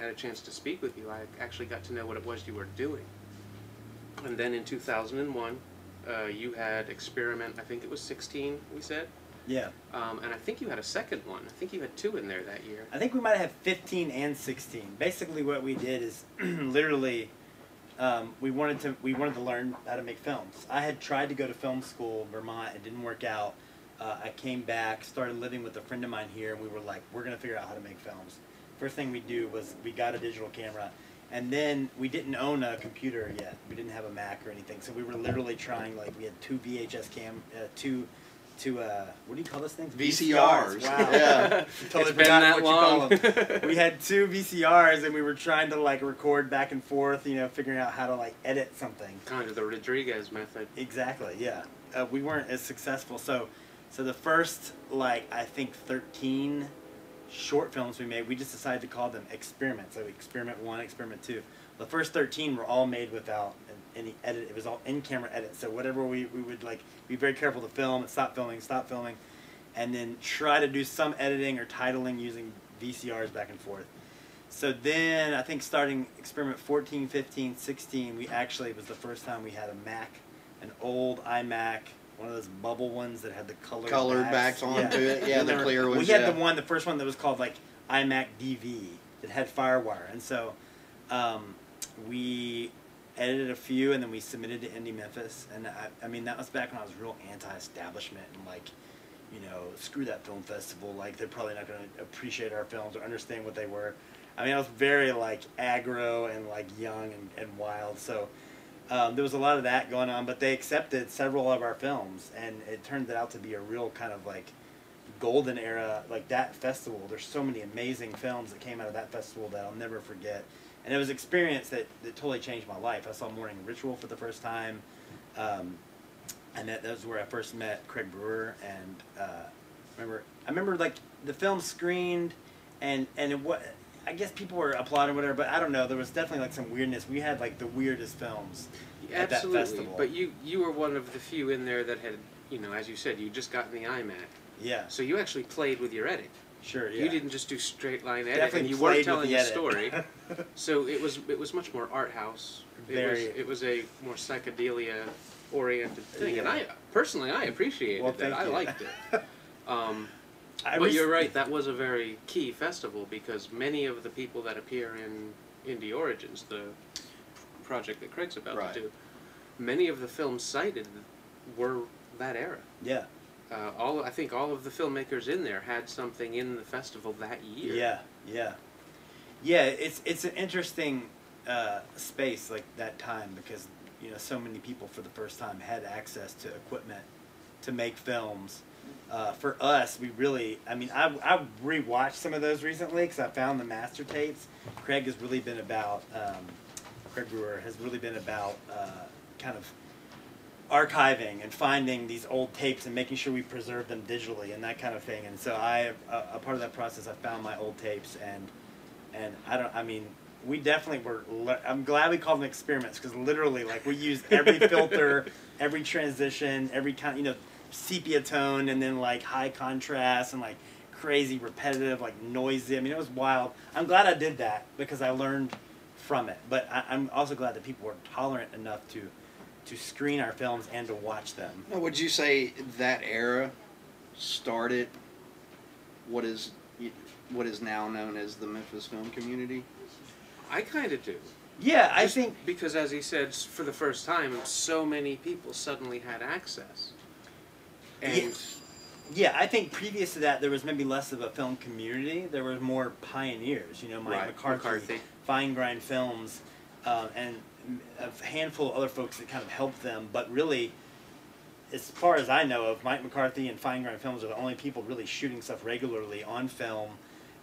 had a chance to speak with you, I actually got to know what it was you were doing. And then in 2001, you had Experiment, I think it was 16, we said? Yeah. And I think you had a second one. I think you had 2 in there that year. I think we might have 15 and 16. Basically what we did is literally we wanted to learn how to make films. I had tried to go to film school in Vermont. It didn't work out. I came back, started living with a friend of mine here, and we were like, we're going to figure out how to make films. First thing we do was we got a digital camera, and then we didn't own a computer yet. We didn't have a Mac or anything, so we were literally trying, like, we had 2 VHS what do you call those things? VCRs. Wow. Yeah. Totally It's been that long. you call them. We had 2 VCRs, and we were trying to, like, record back and forth, you know, figuring out how to, like, edit something. Kind of the Rodriguez method. Exactly, yeah. We weren't as successful, so the first, like, I think 13 short films we made, we just decided to call them experiments. So Experiment 1, Experiment 2. The first 13 were all made without any edit. It was all in-camera edits. So whatever we would, like, be very careful to film and stop filming, and then try to do some editing or titling using VCRs back and forth. So then I think starting Experiment 14, 15, 16, we actually, it was the first time we had a Mac, an old iMac, one of those bubble ones that had the colored backs onto it. Yeah, the clear ones. We had the first one that was called, like, iMac DV that had FireWire, and so we edited a few, and then we submitted to Indie Memphis, and I mean, that was back when I was real anti-establishment and, like, you know, screw that film festival, like, they're probably not going to appreciate our films or understand what they were. I mean, I was very, like, aggro and, like, young and wild, so there was a lot of that going on, but they accepted several of our films, and it turned out to be a real kind of, like, golden era, like, that festival. There's so many amazing films that came out of that festival that I'll never forget. And it was an experience that totally changed my life. I saw Morning Ritual for the first time, and that was where I first met Craig Brewer. And I remember, like, the film screened, and I guess people were applauding, whatever, but I don't know. There was definitely, like, some weirdness. We had, like, the weirdest films at that festival. But you were one of the few in there that had, you know, as you said, you just got in the iMac. Yeah. So you actually played with your edit. Sure, yeah. You didn't just do straight line edit, Definitely and you weren't telling a edit. story. So it was much more art house. It was a more psychedelia oriented thing, Yeah. and I personally appreciated Well, that. thank I you. liked it. But you're right, that was a very key festival because many of the people that appear in Indie Origins, the project that Craig's about to do, many of the films cited were that era. Yeah. I think all of the filmmakers in there had something in the festival that year. Yeah, yeah. Yeah, it's an interesting space, like, that time, because, you know, so many people for the first time had access to equipment to make films. For us, we really, I mean, I rewatched some of those recently because I found the master tapes. Craig has really been about, Craig Brewer has really been about kind of archiving and finding these old tapes and making sure we preserve them digitally and that kind of thing. And so a part of that process, I found my old tapes, and I mean, we definitely were, I'm glad we called them experiments, because literally, like, we used every filter, every transition, every kind, you know, sepia tone, and then, like, high contrast, and, like, crazy repetitive, like, noisy. I mean, it was wild. I'm glad I did that because I learned from it, but I'm also glad that people were tolerant enough to screen our films and to watch them. Now, would you say that era started what is now known as the Memphis film community? I kind of do. Yeah, I think because, as he said, for the first time, so many people suddenly had access. And yeah, I think previous to that, there was maybe less of a film community. There were more pioneers, you know, Mike McCarthy, Fine Grind Films, and a handful of other folks that kind of helped them. But really, as far as I know of, Mike McCarthy and Fine Grind Films are the only people really shooting stuff regularly on film,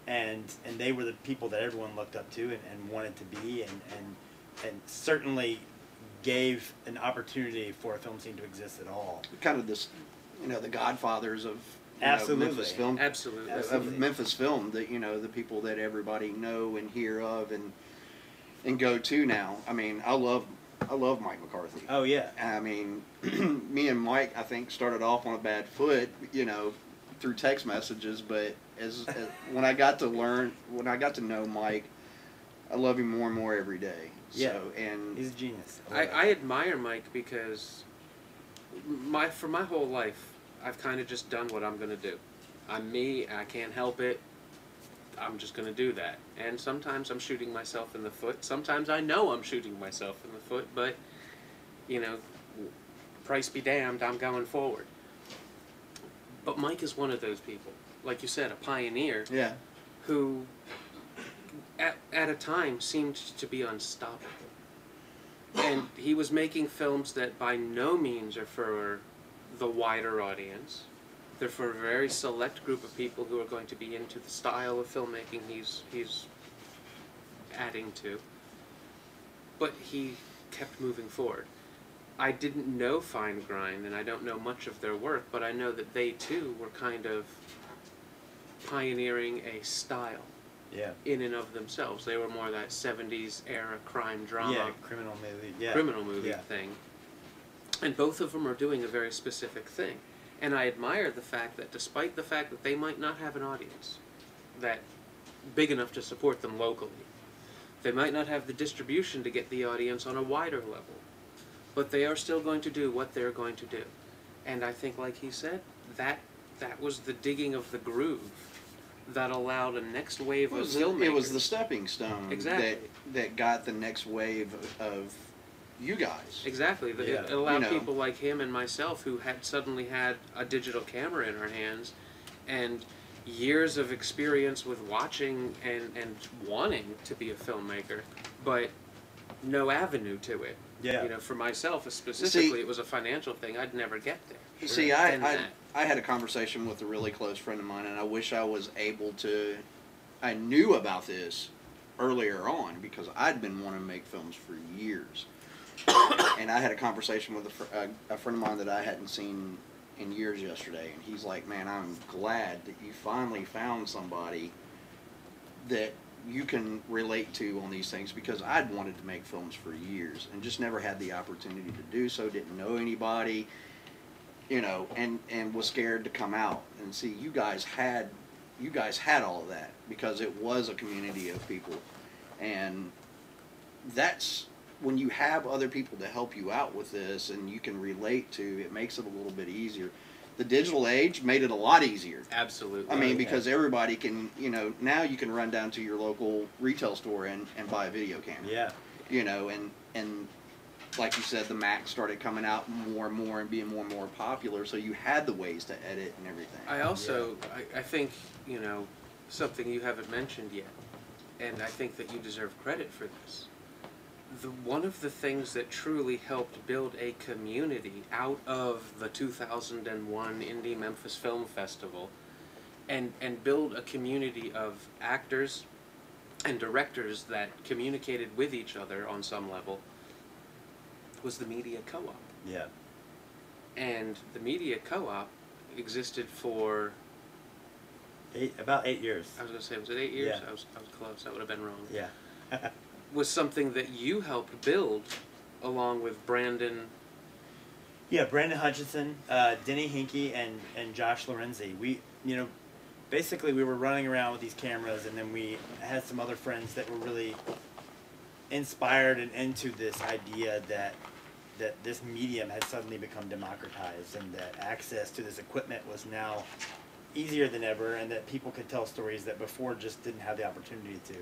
and they were the people that everyone looked up to and wanted to be, and certainly gave an opportunity for a film scene to exist at all. Kind of this, you know, the godfathers of Memphis film. Absolutely. Of Memphis film, that, you know, the people that everybody know and hear of and go to now. I mean, I love Mike McCarthy. Oh yeah. I mean, me and Mike, I think, started off on a bad foot, you know, through text messages. But as when I got to know Mike, I love him more and more every day. Yeah. So, and He's a genius. I admire Mike because for my whole life, I've kind of just done what I'm going to do. I'm me, I can't help it. I'm just going to do that. And sometimes I'm shooting myself in the foot. Sometimes I know I'm shooting myself in the foot, but, you know, price be damned, I'm going forward. But Mike is one of those people, like you said, a pioneer, yeah, who at a time seemed to be unstoppable. And he was making films that by no means are for the wider audience. They're for a very select group of people who are going to be into the style of filmmaking he's adding to. But he kept moving forward. I didn't know Fine Grind, and I don't know much of their work, but I know that they too were kind of pioneering a style. Yeah. In and of themselves. They were more that 70s era crime drama. Yeah, criminal movie. Yeah. Criminal movie Yeah. thing. And both of them are doing a very specific thing. And I admire the fact that despite the fact that they might not have an audience that big enough to support them locally, they might not have the distribution to get the audience on a wider level, but they are still going to do what they're going to do. And I think, like he said, that was the digging of the groove that allowed a next wave of filmmakers. It was the stepping stone Exactly. that got the next wave of you guys. Exactly. Yeah. It allowed You know. people like him and myself who had suddenly had a digital camera in our hands and years of experience with watching and wanting to be a filmmaker, but no avenue to it. Yeah. You know, for myself specifically, it was a financial thing. I'd never get there. See, And I had a conversation with a really close friend of mine, and I wish I was able to. I knew about this earlier on because I'd been wanting to make films for years. And I had a conversation with a friend of mine that I hadn't seen in years yesterday, and he's like, "Man, I'm glad that you finally found somebody that you can relate to on these things, because I'd wanted to make films for years and just never had the opportunity to do so, didn't know anybody, you know, and was scared to come out. And see, you guys had all of that because it was a community of people, and that's when you have other people to help you out with this and you can relate to, it makes it a little bit easier. The digital age made it a lot easier. Absolutely. I mean, because everybody can, you know, now you can run down to your local retail store and buy a video camera. Yeah. You know, and like you said, the Mac started coming out more and more and being more and more popular, so you had the ways to edit and everything. I also, I think, you know, something you haven't mentioned yet, and I think that you deserve credit for this. One of the things that truly helped build a community out of the 2001 Indie Memphis Film Festival and build a community of actors and directors that communicated with each other on some level was the Media Co-op. Yeah. And the Media Co-op existed for... About 8 years. I was going to say, was it 8 years? Yeah. I was close. That would have been wrong. Yeah. Was something that you helped build along with Brandon. Yeah, Brandon Hutchinson, Denny Hinkey, and Josh Lorenzi. We, you know, basically we were running around with these cameras, and then we had some other friends that were really inspired and into this idea that this medium had suddenly become democratized and that access to this equipment was now easier than ever, and that people could tell stories that before just didn't have the opportunity to.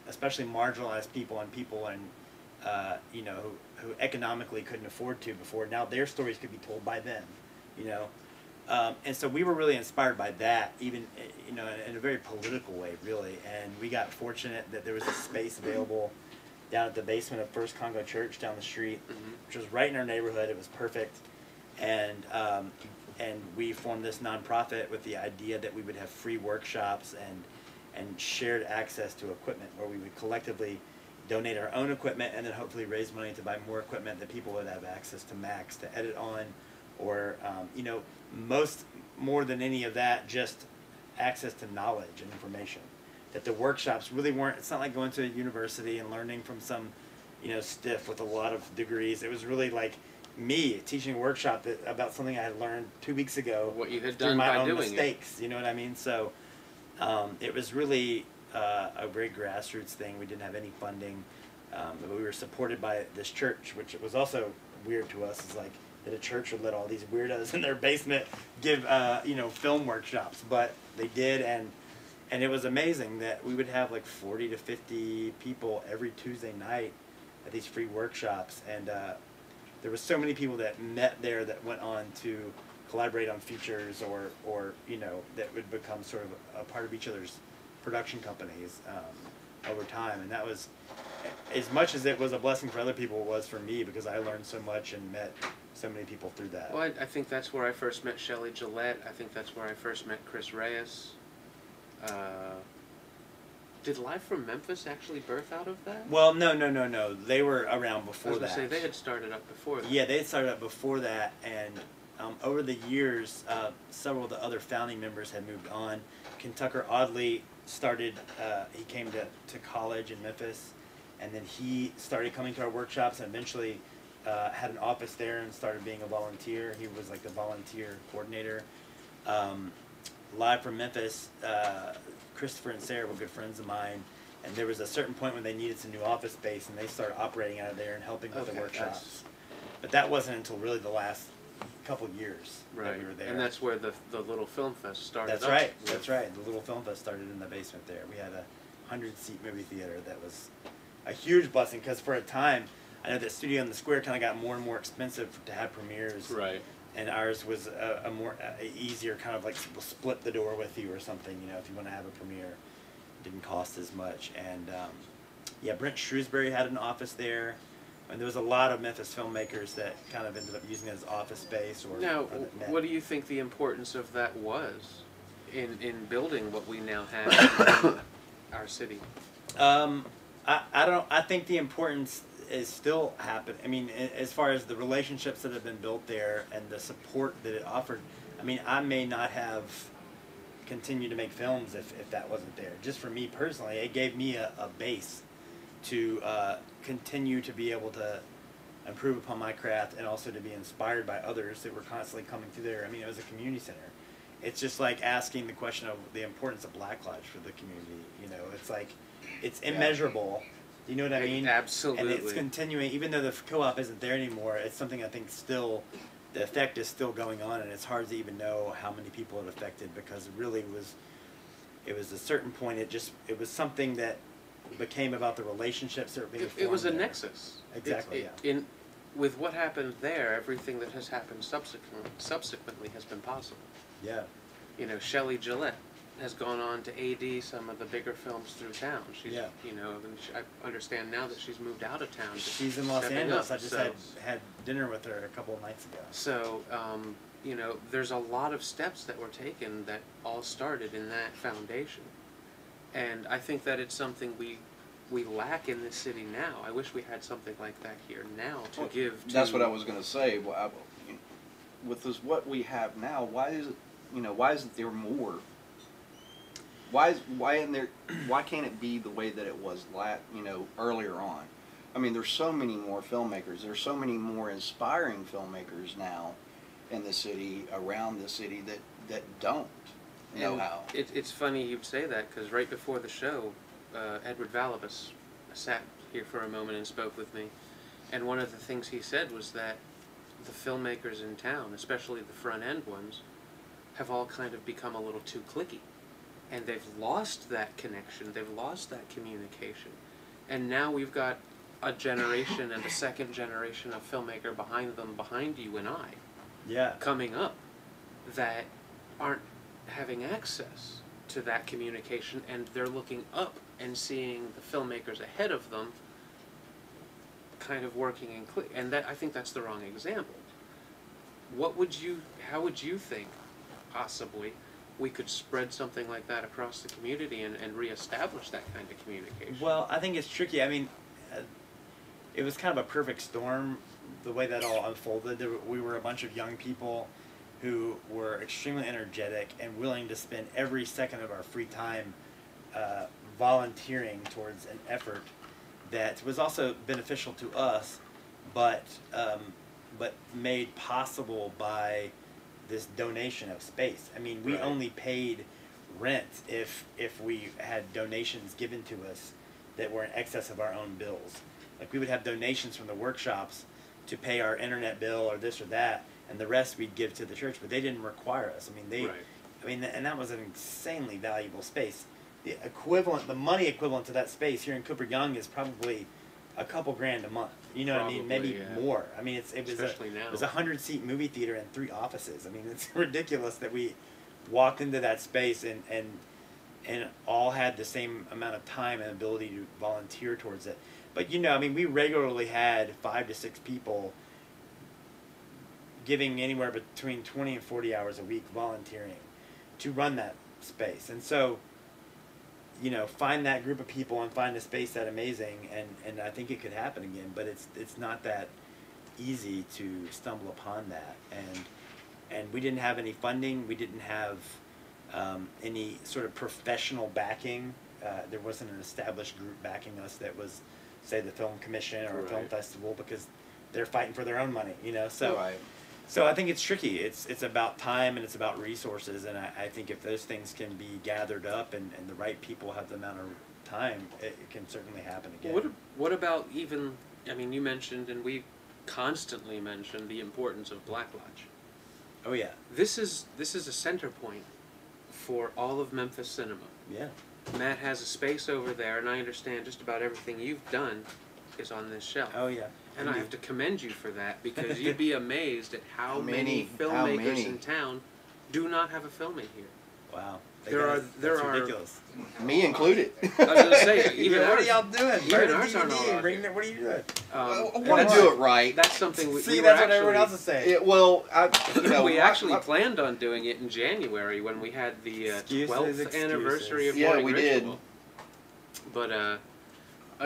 Especially marginalized people and you know, who economically couldn't afford to before. Now their stories could be told by them, you know. And so we were really inspired by that, even, you know, in a very political way, really. And we got fortunate that there was a space available down at the basement of First Congo Church down the street, which was right in our neighborhood. It was perfect. And we formed this nonprofit with the idea that we would have free workshops and shared access to equipment where we would collectively donate our own equipment and then hopefully raise money to buy more equipment that people would have access to Macs to edit on, or you know, more than any of that, just access to knowledge and information. That the workshops really weren't, it's not like going to a university and learning from some, you know, stiff with a lot of degrees. It was really like me teaching a workshop about something I had learned 2 weeks ago. What you had through done my by own doing mistakes, you know what I mean? So it was really a very grassroots thing. We didn't have any funding, but we were supported by this church, which was also weird to us. Is like that a church would let all these weirdos in their basement give film workshops, but they did, and it was amazing that we would have like 40 to 50 people every Tuesday night at these free workshops, and there was so many people that met there that went on to collaborate on features or that would become sort of a part of each other's production companies over time. And that was, as much as it was a blessing for other people, it was for me, because I learned so much and met so many people through that. Well, I think that's where I first met Shelley Gillette. I think that's where I first met Chris Reyes. Did Live from Memphis actually birth out of that? Well, no. They were around before that. I was going to say, they had started up before that. Yeah, they had started up before that, and over the years, several of the other founding members had moved on. Kentucker Audley started, he came to college in Memphis, and then he started coming to our workshops and eventually had an office there and started being a volunteer. He was like the volunteer coordinator. Live from Memphis, Christopher and Sarah were good friends of mine, and there was a certain point when they needed some new office space, and they started operating out of there and helping with the workshops. But that wasn't until really the last couple years that we were there. And that's where the Little Film Fest started. That's right. That's right. The Little Film Fest started in the basement there. We had a 100-seat movie theater that was a huge blessing, because for a time, I know that Studio in the Square kind of got more and more expensive to have premieres. Right. And ours was a more easier kind of like split the door with you or something, if you want to have a premiere. It didn't cost as much. And yeah, Brent Shrewsbury had an office there. And there was a lot of Memphis filmmakers that kind of ended up using it as office space. Now, what do you think the importance of that was in building what we now have in our city? I think the importance is still happening. I mean, as far as the relationships that have been built there and the support that it offered, I mean, I may not have continued to make films if that wasn't there. Just for me personally, it gave me a base to continue to be able to improve upon my craft, and also to be inspired by others that were constantly coming through there. I mean, it was a community center. It's just like asking the question of the importance of Black Lodge for the community. It's like, it's immeasurable. You know what I mean? Absolutely. And it's continuing, even though the co-op isn't there anymore. It's something I think still, the effect is still going on, and it's hard to even know how many people it affected, because it really was, it was a certain point, it was something that became about the relationships that were being formed. It was a there. nexus. Exactly, With what happened there, everything that has happened subsequently has been possible. Yeah. Shelley Gillette has gone on to AD some of the bigger films through town. She's, I understand now that she's moved out of town. She's in Los Angeles. I just had dinner with her a couple of nights ago. So, there's a lot of steps that were taken that all started in that foundation. And I think that it's something we lack in this city now. I wish we had something like that here now to give to... That's what I was going to say. With what we have now, why isn't there more? Why can't it be the way that it was earlier on? I mean, there's so many more filmmakers. There's so many more inspiring filmmakers now in the city, around the city, that don't know how. It's funny you'd say that, because right before the show, Edward Valibus sat here for a moment and spoke with me, and one of the things he said was that the filmmakers in town, especially the front end ones, have all kind of become a little too cliquey. And they've lost that connection, they've lost that communication. And now we've got a generation and a second generation of filmmaker behind them, behind you and I, coming up, that aren't having access to that communication, and they're looking up and seeing the filmmakers ahead of them kind of working in click. And I think that's the wrong example. How would you think, possibly, we could spread something like that across the community and reestablish that kind of communication? Well, I think it's tricky. I mean, it was kind of a perfect storm, the way that all unfolded. We were a bunch of young people who were extremely energetic and willing to spend every second of our free time volunteering towards an effort that was also beneficial to us, but made possible by this donation of space. I mean, we only paid rent if we had donations given to us that were in excess of our own bills. Like we would have donations from the workshops to pay our internet bill or this or that, and the rest we'd give to the church. But they didn't require us. And that was an insanely valuable space. The money equivalent to that space here in Cooper Young is probably a couple grand a month. You know what I mean? Maybe more. I mean, it was a 100-seat movie theater and 3 offices. I mean, it's ridiculous that we walked into that space and all had the same amount of time and ability to volunteer towards it. But you know, I mean, we regularly had 5 to 6 people giving anywhere between 20 and 40 hours a week volunteering to run that space. And so, you know, find that group of people and find a space that amazing, and I think it could happen again. But it's not that easy to stumble upon that. And we didn't have any funding. We didn't have any sort of professional backing. There wasn't an established group backing us that was, say, the Film Commission or a film festival, because they're fighting for their own money, you know. So, so I think it's tricky. It's about time and it's about resources, and I think if those things can be gathered up and the right people have the amount of time, it can certainly happen again. What about even? I mean, you mentioned, and we constantly mention, the importance of Black Lodge. Oh yeah. This is a center point for all of Memphis cinema. Yeah. Matt has a space over there, and I understand just about everything you've done is on this shelf. Oh yeah. And I have to commend you for that, because you'd be amazed at how many filmmakers in town do not have a film in here. Wow. There are ridiculous. Me included. I was going to say, even what ours, are y'all doing? Even ours aren't all out here. What are you doing? I want to do it right. That's something we See, were that's actually, what everyone else is saying. We actually planned on doing it in January when we had the 12th anniversary of Morning Ritual. But again,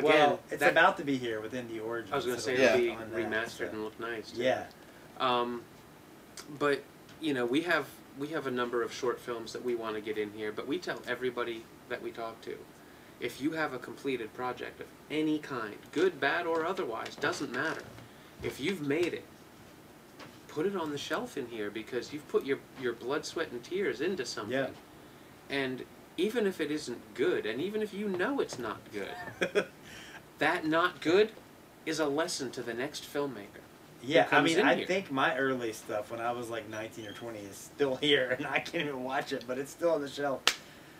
well, it's about to be here within the Origins. I was going to say it'll be remastered and look nice too. Yeah. But you know, we have a number of short films that we want to get in here, but we tell everybody that we talk to, if you have a completed project of any kind, good, bad, or otherwise, doesn't matter. If you've made it, put it on the shelf in here, because you've put your blood, sweat, and tears into something. Yeah. And even if it isn't good, and even if you know it's not good, that not good is a lesson to the next filmmaker. Yeah, I mean, I think my early stuff when I was like 19 or 20 is still here, and I can't even watch it, but it's still on the shelf.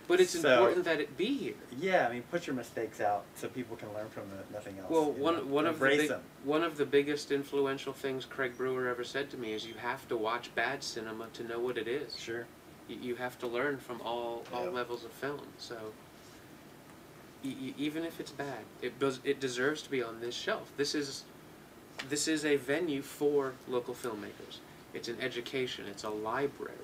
But it's important that it be here. Yeah, I mean, put your mistakes out so people can learn from it, nothing else. Well, one of the biggest influential things Craig Brewer ever said to me is you have to watch bad cinema to know what it is. Sure. You have to learn from all levels of film. So even if it's bad, it deserves to be on this shelf. This is a venue for local filmmakers. It's an education. It's a library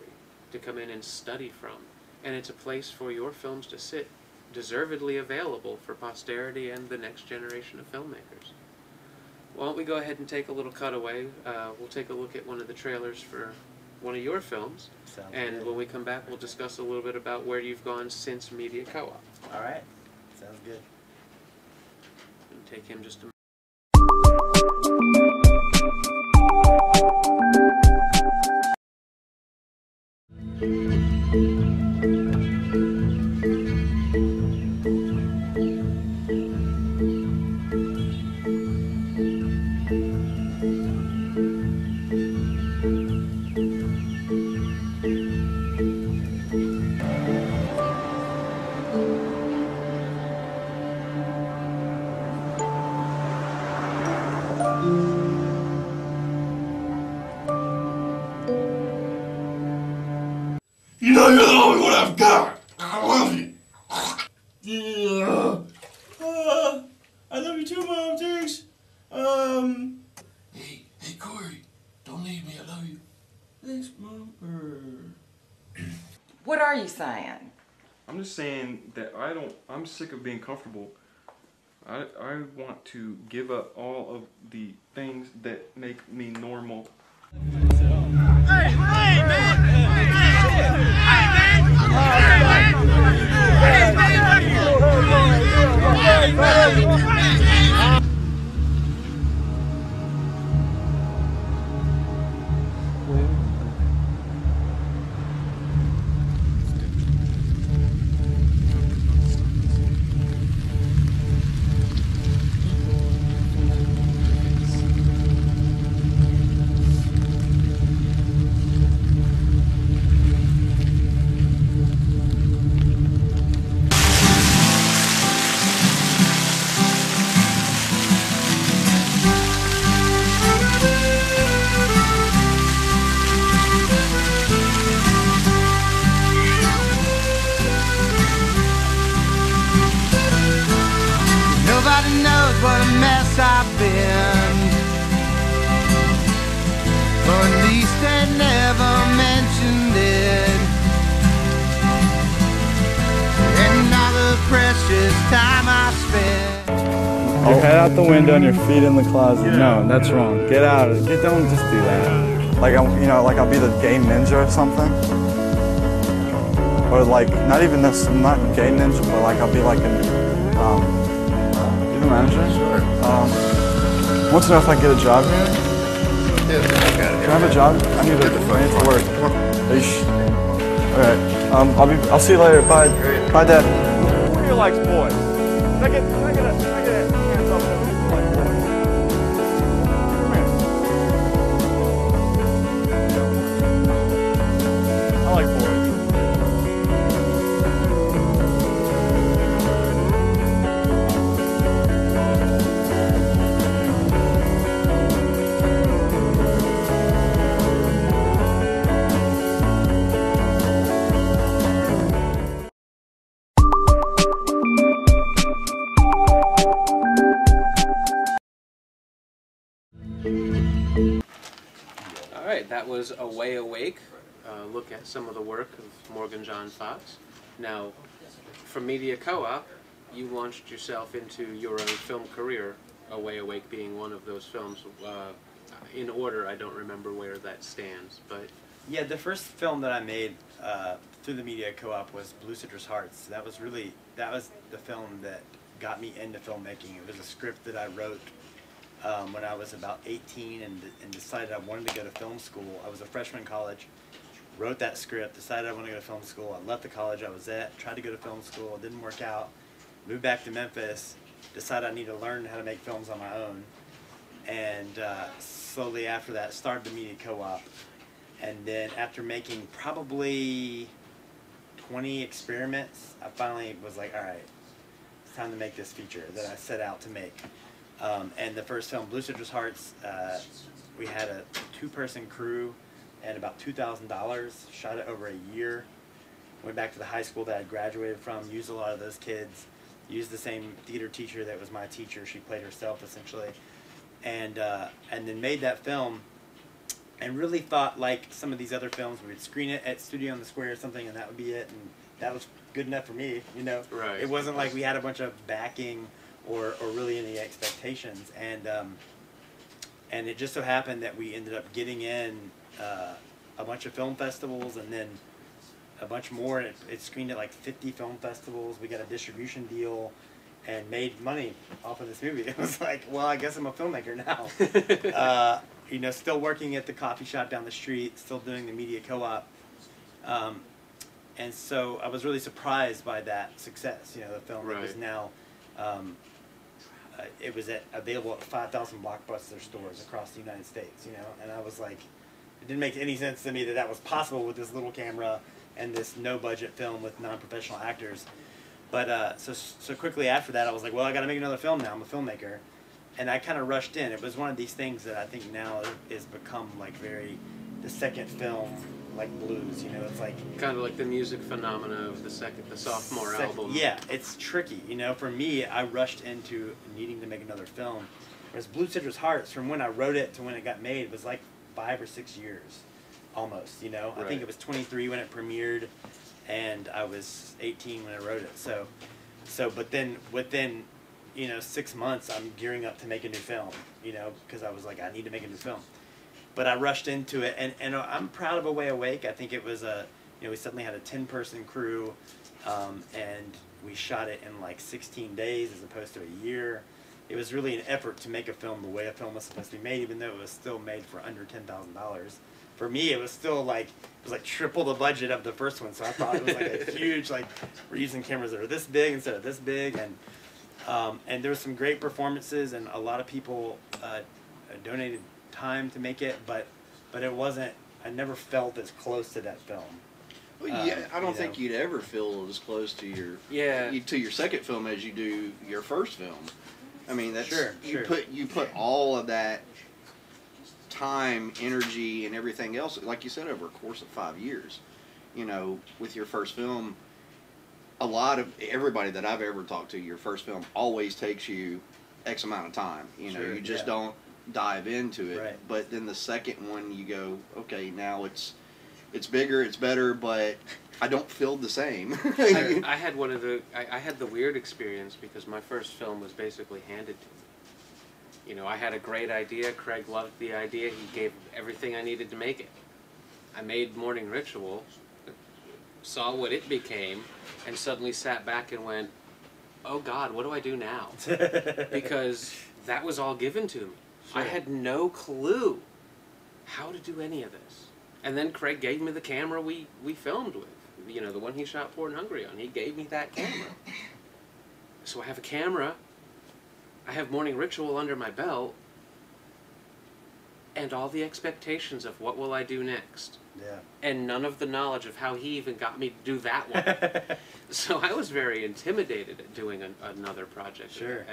to come in and study from. And it's a place for your films to sit, deservedly available for posterity and the next generation of filmmakers. Why don't we go ahead and take a little cutaway? We'll take a look at one of the trailers for one of your films. Sounds and good. when we come back, we'll discuss a little bit about where you've gone since Media Co-op. All right. Sounds good. And take him just a You know you're the only one I've got. I love you. Yeah. I love you too, Mom. Thanks. Hey, Corey. Don't leave me. I love you. Thanks, Mom. What are you saying? I'm just saying that I'm sick of being comfortable. I want to give up all of the things that make me normal. Hey, I've been, or at least they never mentioned it. And all the precious time I spent. Your head out the window and your feet in the closet. No, that's wrong. Get out of it. Don't just do that. Like I'm, like I'll be the gay ninja or something. Or like, not even this, not gay ninja, but like I'll be like an, you the manager? Sure. Want to know if I can get a job here? Yeah, I got it. Can I have a job? I need to work. Alright. I'll see you later. Bye. Bye, Dad. Who here likes boys? Can I get a hands up there? Who likes boys? Come here. I like boys. Alright, that was Away Awake. Look at some of the work of Morgan John Fox. Now, from Media Co-op, you launched yourself into your own film career, Away Awake being one of those films. In order, I don't remember where that stands, but... Yeah, the first film that I made through the Media Co-op was Blue Citrus Hearts. That was the film that got me into filmmaking. It was a script that I wrote when I was about 18 and decided I wanted to go to film school. I was a freshman in college, wrote that script, decided I wanted to go to film school. I left the college I was at, tried to go to film school, it didn't work out. Moved back to Memphis, decided I need to learn how to make films on my own. And slowly after that, started the Media Co-op. And then after making probably 20 experiments, I finally was like, all right, it's time to make this feature that I set out to make. And the first film, Blue Citrus Hearts, we had a 2-person crew and about $2,000, shot it over a year. Went back to the high school that I graduated from, used a lot of those kids, used the same theater teacher that was my teacher. She played herself essentially. And then made that film and really thought like some of these other films, we would screen it at Studio on the Square or something and that would be it. And that was good enough for me, you know. Right. It wasn't like we had a bunch of backing or really any expectations. And it just so happened that we ended up getting in a bunch of film festivals and then a bunch more. It screened at like 50 film festivals. We got a distribution deal and made money off of this movie. It was like, well, I guess I'm a filmmaker now. You know, still working at the coffee shop down the street, still doing the Media Co-op. And so I was really surprised by that success. You know, the film right. was now, it was available at 5,000 Blockbuster stores across the United States, you know, and I was like, it didn't make any sense to me that that was possible with this little camera and this no-budget film with non-professional actors. But so quickly after that, I was like, well, I got to make another film now. I'm a filmmaker. And I kind of rushed in. It was one of these things that I think now is become like the second film, like blues, you know, it's like... Kind of like the music phenomena of the sophomore album. Yeah, it's tricky, you know. For me, I rushed into needing to make another film. Whereas Blue Citrus Hearts, from when I wrote it to when it got made, was like 5 or 6 years, almost, you know. Right. I think it was 23 when it premiered, and I was 18 when I wrote it. So but then within, you know, 6 months, I'm gearing up to make a new film, you know, because I was like, I need to make a new film. But I rushed into it, and I'm proud of Away Awake. I think it was you know, we suddenly had a 10-person crew, and we shot it in like 16 days as opposed to a year. It was really an effort to make a film the way a film was supposed to be made, even though it was still made for under $10,000. For me, it was still like, it was like triple the budget of the first one, so I thought it was like a huge, like, we're using cameras that are this big instead of this big, and there were some great performances, and a lot of people donated time to make it, but it wasn't, I never felt as close to that film. Well, yeah, I don't think you'd ever feel as close to your second film as you do your first film. I mean, that's sure. You put all of that time, energy, and everything else, like you said, over a course of 5 years. You know, with your first film, a lot of everybody that I've ever talked to, your first film always takes you X amount of time. You know, Sure, you just yeah. don't dive into it. Right. But then the second one, you go, okay, now it's bigger, it's better, but I don't feel the same. I had I had the weird experience because my first film was basically handed to me. You know, I had a great idea. Craig loved the idea. He gave everything I needed to make it. I made Morning Ritual, saw what it became, and suddenly sat back and went, oh God, what do I do now? Because that was all given to me. Sure. I had no clue how to do any of this. And then Craig gave me the camera we filmed with. You know, the one he shot Poor and Hungry on. He gave me that camera. So I have a camera. I have Morning Ritual under my belt. And all the expectations of what will I do next. Yeah. And none of the knowledge of how he even got me to do that one. So I was very intimidated at doing another project. Sure.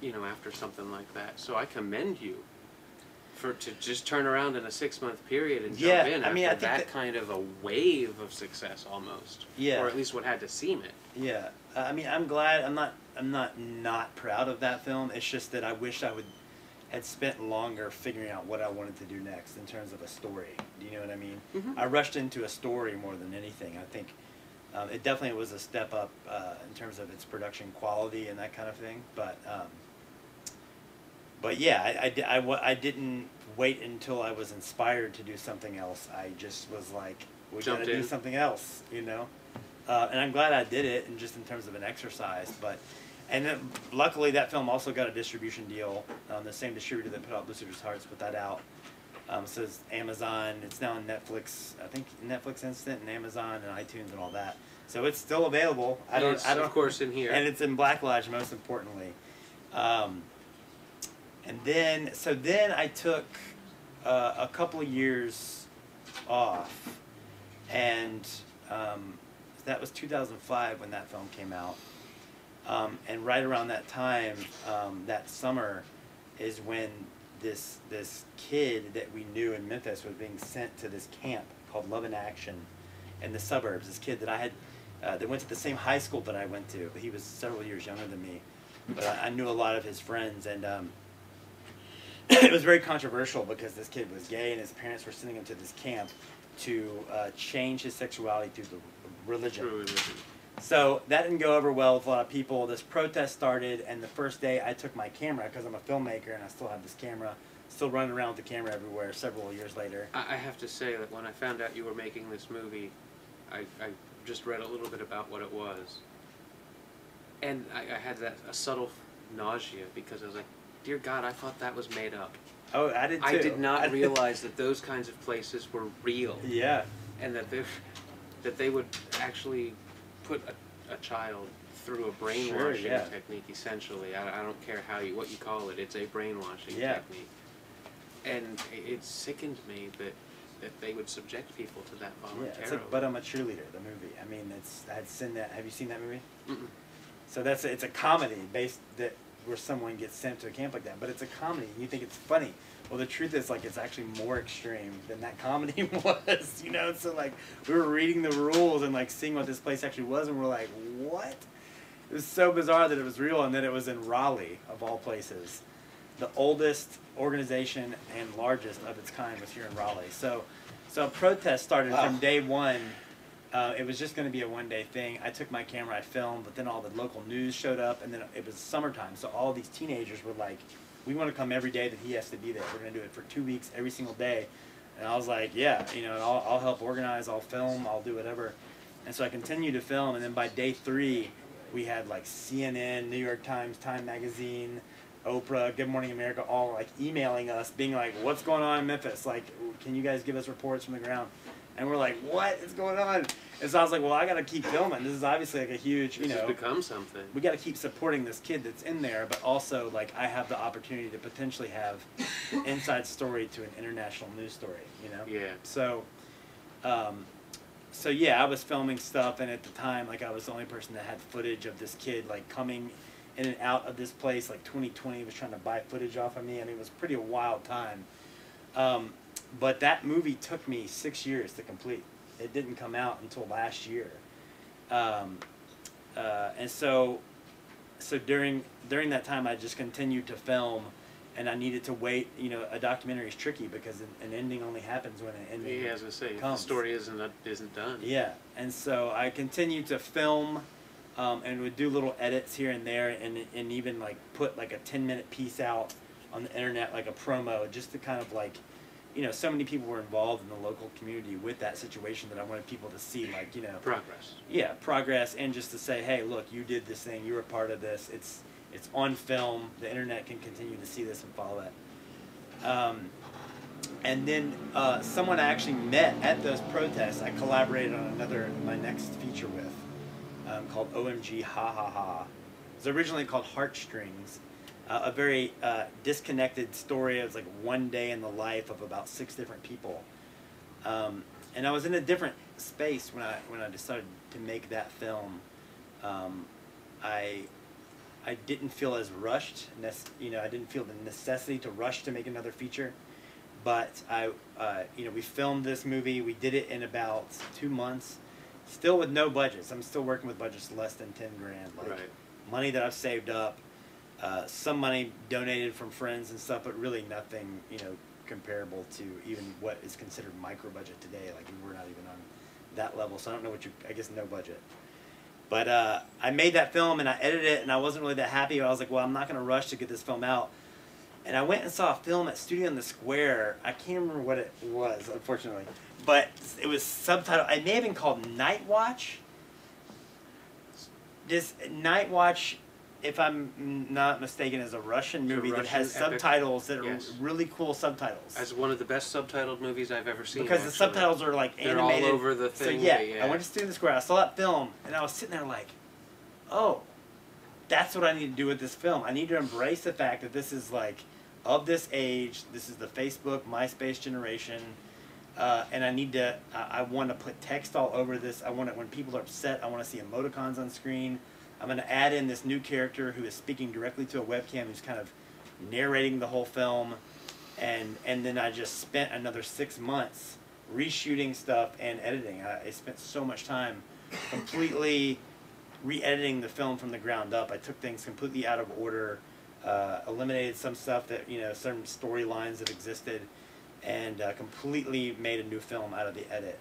You know, after something like that. So I commend you to just turn around in a 6-month period and jump in I mean, after I think that kind of a wave of success almost. Yeah. Or at least what had to seem it. Yeah, I mean, I'm glad. I'm not proud of that film. It's just that I wish I had spent longer figuring out what I wanted to do next in terms of a story. Do you know what I mean? Mhm. I rushed into a story more than anything. I think it definitely was a step up in terms of its production quality and that kind of thing. But yeah, I didn't wait until I was inspired to do something else. I just was like, we gotta do something else, you know? And I'm glad I did it, and just in terms of an exercise. And then, luckily, that film also got a distribution deal. The same distributor that put out Lucifer's Hearts put that out. So it's Amazon. It's now on Netflix. I think Netflix Instant and Amazon and iTunes and all that. So it's still available. I don't. Of course, in here. And it's in Black Lodge, most importantly. And then I took a couple of years off, and that was 2005 when that film came out. And right around that time, that summer, is when this kid that we knew in Memphis was being sent to this camp called Love in Action in the suburbs. This kid that I had, that went to the same high school that I went to. He was several years younger than me, but I knew a lot of his friends, and it was very controversial because this kid was gay, and his parents were sending him to this camp to change his sexuality through the religion. True religion. So that didn't go over well with a lot of people. This protest started, and the first day I took my camera, because I'm a filmmaker and I still have this camera, still running around with the camera everywhere several years later. I have to say that when I found out you were making this movie, I just read a little bit about what it was. And I had a subtle nausea because I was like, dear God, I thought that was made up. Oh, I did too. I did not realize that those kinds of places were real. Yeah. And that they would actually put a child through a brainwashing technique, essentially. I don't care what you call it. It's a brainwashing technique. And it sickened me that they would subject people to that voluntarily. Yeah, it's like But I'm a Cheerleader, the movie. I mean, I had seen that. Have you seen that movie? Mm-mm. So it's a comedy based where someone gets sent to a camp like that, but it's a comedy. You think it's funny. Well, the truth is, like, it's actually more extreme than that comedy was, you know? So, like, we were reading the rules and, like, seeing what this place actually was, and we're like, what? It was so bizarre that it was real, and that it was in Raleigh, of all places. The oldest organization and largest of its kind was here in Raleigh. So a protest started from day one. It was just going to be a one-day thing. I took my camera, I filmed, but then all the local news showed up, and then it was summertime, so all these teenagers were like, we want to come every day that he has to be there. We're going to do it for 2 weeks, every single day. And I was like, yeah, you know, I'll help organize, I'll film, I'll do whatever. And so I continued to film, and then by day 3, we had like CNN, New York Times, Time Magazine, Oprah, Good Morning America, all like emailing us, being like, what's going on in Memphis? Like, can you guys give us reports from the ground? And we're like, what is going on? And so I was like, well, I got to keep filming. This is obviously like a huge, This has become something. We got to keep supporting this kid that's in there, but also like I have the opportunity to potentially have an inside story to an international news story, you know? Yeah. So yeah, I was filming stuff, and at the time, like, I was the only person that had footage of this kid, like, coming in and out of this place. Like, 2020 was trying to buy footage off of me. I mean, it was pretty a wild time. But that movie took me 6 years to complete. It didn't come out until last year. And so so during that time, I just continued to film, and I needed to wait. You know, a documentary is tricky because an ending only happens when an ending Yeah, as I say, comes. the story isn't done. Yeah, and so I continued to film, and would do little edits here and there, and even like put like a 10-minute piece out on the internet, like a promo, just to kind of like, you know, so many people were involved in the local community with that situation that I wanted people to see, like, you know, Progress. yeah, progress, and just to say, hey, look, you did this thing, you were part of this. It's on film. The internet can continue to see this and follow that. And then someone I actually met at those protests, I collaborated on my next feature with, called OMG Ha Ha Ha. It was originally called Heartstrings, a very disconnected story. It was like one day in the life of about 6 different people. And I was in a different space when I decided to make that film. I didn't feel as rushed. You know, I didn't feel the necessity to rush to make another feature. But you know, we filmed this movie. We did it in about 2 months, still with no budgets. I'm still working with budgets less than 10 grand, like money that I've saved up, some money donated from friends and stuff, but really nothing, you know, comparable to even what is considered micro budget today. Like, we're not even on that level, so I don't know what I guess no budget. But I made that film and I edited it, and I wasn't really that happy. I was like, well, I'm not going to rush to get this film out. And I went and saw a film at Studio in the Square. I can't remember what it was, unfortunately. But it was subtitled. It may have been called Night Watch. This Night Watch, if I'm not mistaken, is a Russian movie that has subtitles that are really cool subtitles. It's one of the best subtitled movies I've ever seen. Because the subtitles are like animated. They're all over the thing. So yeah, I went to Studio in the Square. I saw that film, and I was sitting there like, oh, that's what I need to do with this film. I need to embrace the fact that this is like of this age. This is the Facebook, MySpace generation. And I want to put text all over this. I want it when people are upset. I want to see emoticons on screen. I'm going to add in this new character who is speaking directly to a webcam, who's kind of narrating the whole film. And then I just spent another 6 months reshooting stuff and editing. I spent so much time completely re-editing the film from the ground up. I took things completely out of order, eliminated some stuff that, you know, some storylines that existed, and completely made a new film out of the edit.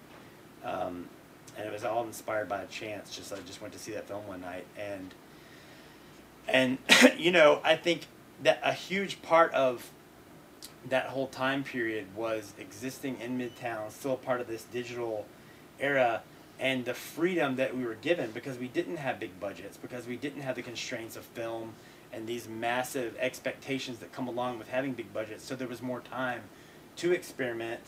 And it was all inspired by a chance. I just went to see that film one night, and you know, I think that a huge part of that whole time period was existing in Midtown, still part of this digital era, and the freedom that we were given because we didn't have big budgets, because we didn't have the constraints of film and these massive expectations that come along with having big budgets. So there was more time to experiment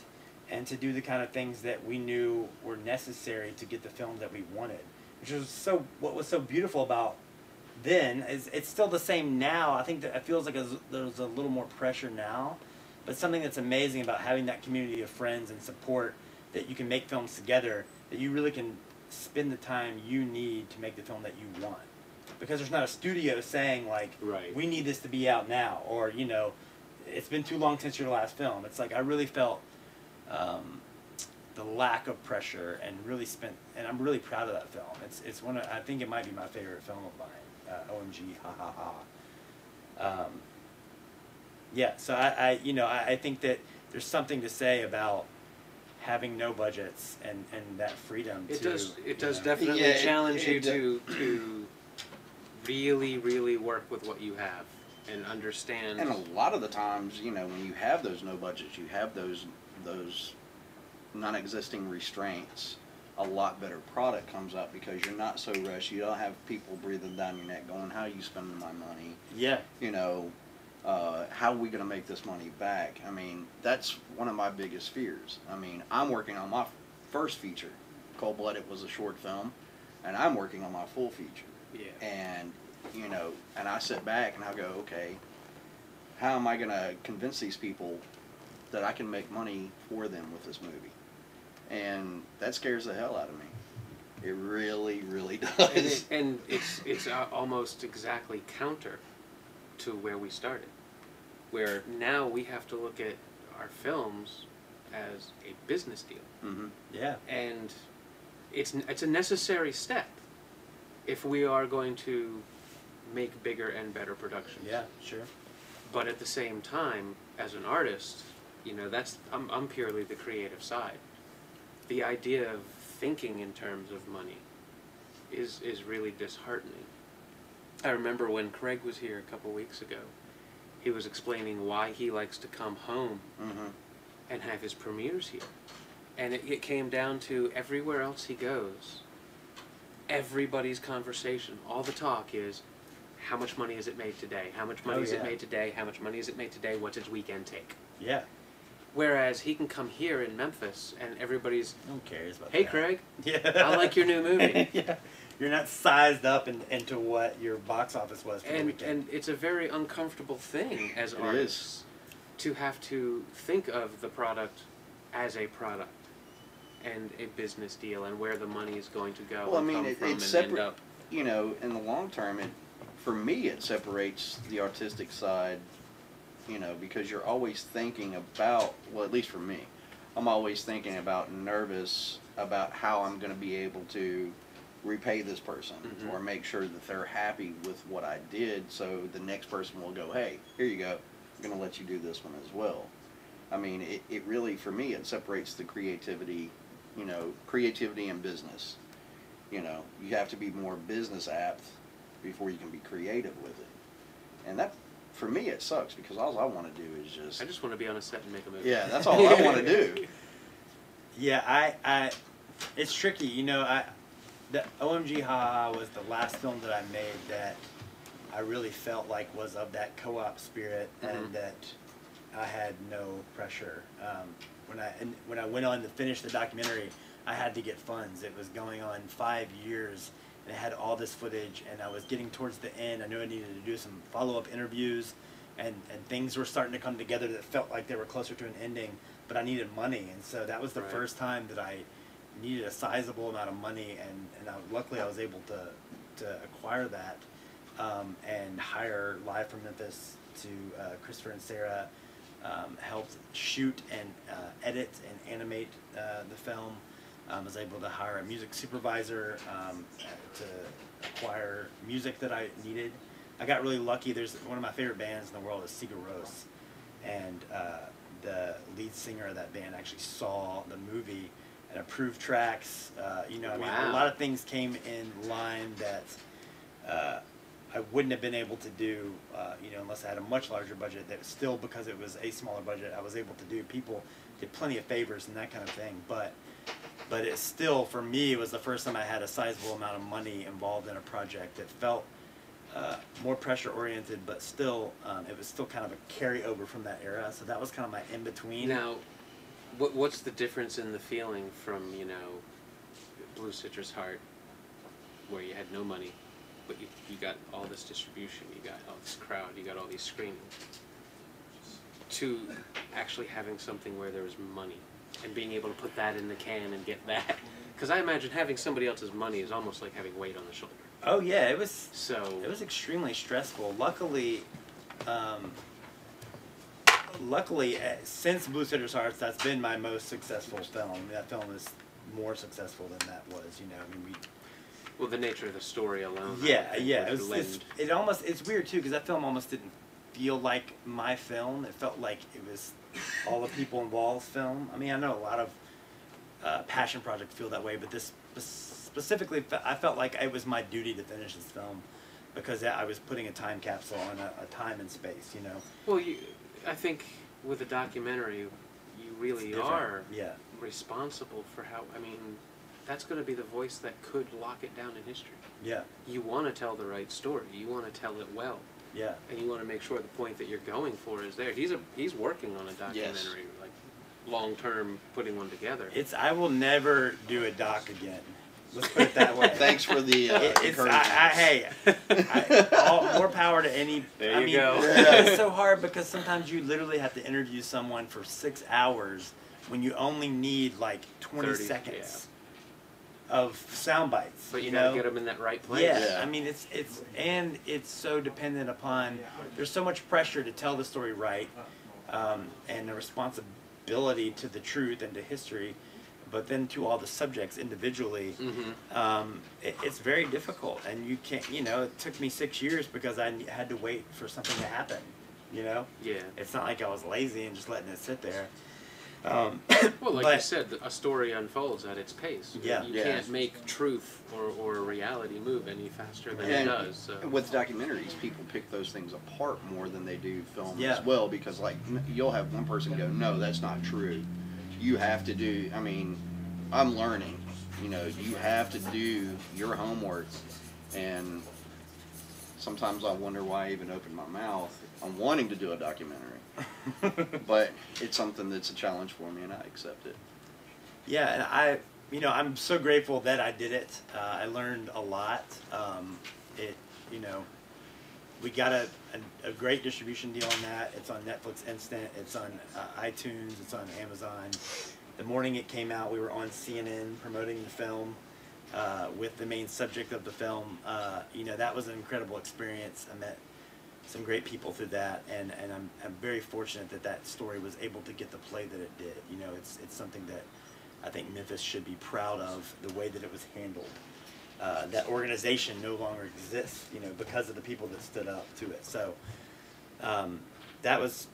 and to do the kind of things that we knew were necessary to get the film that we wanted, which was what was so beautiful about then is it's still the same now. I think that it feels like there's a little more pressure now, but something that's amazing about having that community of friends and support, that you can make films together, that you really can spend the time you need to make the film that you want, because there's not a studio saying like, we need this to be out now, or, you know, it's been too long since your last film. It's like I really felt the lack of pressure, and really and I'm really proud of that film. It's one of, I think it might be my favorite film of mine, OMG Ha Ha Ha. Yeah, so I think that there's something to say about having no budgets and that freedom. It does definitely challenge you to really, really work with what you have and understand. And a lot of the times, you know, when you have those no budgets, you have those non-existing restraints, a lot better product comes out because you're not so rushed. You don't have people breathing down your neck going, how are you spending my money? Yeah. You know, how are we going to make this money back? I mean, that's one of my biggest fears. I mean, I'm working on my first feature. Cold Blooded was a short film, and I'm working on my full feature. Yeah. And, you know, and I sit back and I go, okay, how am I going to convince these people that I can make money for them with this movie? And that scares the hell out of me. It really, really does. And it's almost exactly counter to where we started, where now we have to look at our films as a business deal. Mm-hmm. Yeah. And it's a necessary step if we are going to make bigger and better productions. Yeah, sure. But at the same time, as an artist, you know, I'm purely the creative side. The idea of thinking in terms of money is really disheartening. I remember when Craig was here a couple weeks ago, he was explaining why he likes to come home and have his premieres here. And it came down to everywhere else he goes, everybody's conversation, all the talk is, how much money is it made today? How much money is it made today? How much money is it made today? What's its weekend take? Yeah. Whereas he can come here in Memphis and everybody's, no one cares about hey that. Craig, Yeah. I like your new movie. Yeah. You're not sized up into what your box office was for the weekend. And it's a very uncomfortable thing as artists to have to think of the product as a product and a business deal and where the money is going to go. Well, I and mean, come from it's and end separate. up. You know, in the long term, for me, it separates the artistic side. You know, because you're always thinking about, well, at least for me, I'm always thinking about nervous about how I'm going to be able to repay this person or make sure that they're happy with what I did, so the next person will go, hey, here you go, I'm going to let you do this one as well. I mean, it really, for me, it separates the creativity, you know, creativity and business. You know, you have to be more business apt before you can be creative with it. And that, for me, it sucks because all I want to do is just... I just want to be on a set and make a movie. Yeah, that's all I want to do. Yeah, it's tricky, you know, the OMG Ha Ha was the last film that I made that I really felt like was of that co-op spirit and that I had no pressure. When I went on to finish the documentary, I had to get funds. It was going on 5 years, and it had all this footage, and I was getting towards the end. I knew I needed to do some follow-up interviews, and things were starting to come together that felt like they were closer to an ending, but I needed money, and so that was the first time that I needed a sizable amount of money, and luckily I was able to acquire that and hire Live from Memphis to Christopher and Sarah helped shoot and edit and animate the film. I was able to hire a music supervisor to acquire music that I needed. I got really lucky. There's one of my favorite bands in the world is Sigur Rós, and the lead singer of that band actually saw the movie and approved tracks. You know, I mean, a lot of things came in line that I wouldn't have been able to do, you know, unless I had a much larger budget. That still, because it was a smaller budget, I was able to do. People did plenty of favors and that kind of thing, but it still, for me, it was the first time I had a sizable amount of money involved in a project that felt more pressure oriented, but still, it was still kind of a carryover from that era. So that was kind of my in between. Now, what's the difference in the feeling from, you know, Blue Citrus Heart, where you had no money, but you got all this distribution, you got all this crowd, you got all these screenings, to actually having something where there was money and being able to put that in the can and get that? Because I imagine having somebody else's money is almost like having weight on the shoulder. Oh yeah, it was. So it was extremely stressful. Luckily, since Blue Citrus Hearts, that's been my most successful film. I mean, that film is more successful than that was. You know, I mean, well, the nature of the story alone. Yeah. It's weird too because that film almost didn't feel like my film. It felt like it was all the people involved's film. I mean, I know a lot of passion projects feel that way, but this specifically, I felt like it was my duty to finish this film because I was putting a time capsule on a time and space, you know. Well, I think with a documentary, you really are responsible for how, I mean, that's going to be the voice that could lock it down in history. Yeah. You want to tell the right story. You want to tell it well. Yeah. And you want to make sure the point that you're going for is there. He's working on a documentary, like long-term, putting one together. I will never do a doc again. Let's put it that way. Thanks for the more power to any. There you go. It's so hard because sometimes you literally have to interview someone for 6 hours when you only need like 20 seconds of sound bites. But you know, get them in that right place. Yeah. I mean, it's so dependent upon. There's so much pressure to tell the story right, and the responsibility to the truth and to history. but then to all the subjects individually, it's very difficult. And you can't, you know, it took me 6 years because I had to wait for something to happen, you know? Yeah. It's not like I was lazy and just letting it sit there. Well, like but, you said, a story unfolds at its pace. Yeah. You can't make truth or reality move any faster than it And does. So. with documentaries, people pick those things apart more than they do film Yeah. as well, because like you'll have one person go, no, that's not true. You have to do, I mean, I'm learning, you know, you have to do your homework, and sometimes I wonder why I even opened my mouth on wanting to do a documentary. But it's something that's a challenge for me, and I accept it. Yeah, and you know, I'm so grateful that I did it. I learned a lot. You know, we got a great distribution deal on that. It's on Netflix Instant. It's on iTunes. It's on Amazon. The morning it came out, we were on CNN promoting the film with the main subject of the film. You know, that was an incredible experience. I met some great people through that, and I'm very fortunate that that story was able to get the play that it did. You know, it's something that I think Memphis should be proud of, the way that it was handled. That organization no longer exists, you know, because of the people that stood up to it. So that was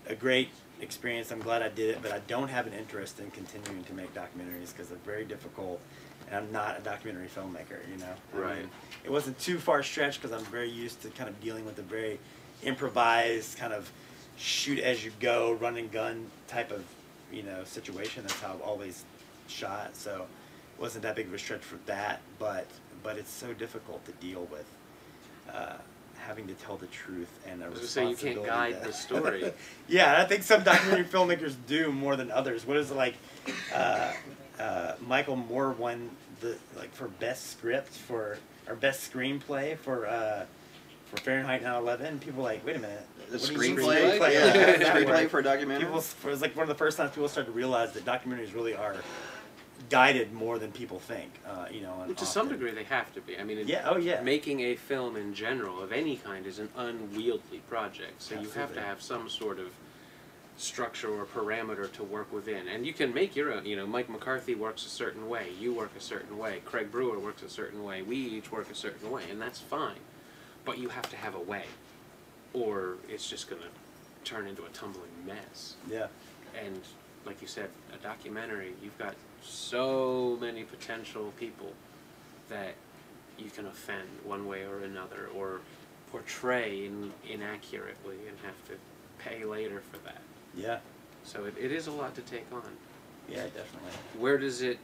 a great experience. I'm glad I did it, but I don't have an interest in continuing to make documentaries because they're very difficult, and I'm not a documentary filmmaker, you know. Right. I mean, it wasn't too far stretched because I'm very used to kind of dealing with a very improvised kind of shoot as you go, run and gun type of, you know, situation. That's how I've always shot. So it wasn't that big of a stretch for that, but it's so difficult to deal with having to tell the truth and a responsibility. So you can't guide the story. Yeah, I think some documentary filmmakers do more than others. What is it like? Michael Moore won for best script or best screenplay for Fahrenheit 9/11. People are like, wait a minute, The what do you mean screenplay? screenplay? Yeah, How does that screenplay work? for a documentary? It was like one of the first times people started to realize that documentaries really are guided more than people think. You know, and To some often. degree, they have to be. I mean, Yeah. Oh yeah. making a film in general of any kind is an unwieldy project, so you have to Absolutely. have some sort of structure or parameter to work within. And you can make your own. You know, Mike McCarthy works a certain way, you work a certain way, Craig Brewer works a certain way, we each work a certain way, and that's fine. But you have to have a way, or it's just going to turn into a tumbling mess. Yeah. And like you said, a documentary, you've got so many potential people that you can offend one way or another, or portray inaccurately and have to pay later for that. Yeah. So it is a lot to take on. Yeah, definitely. Where does it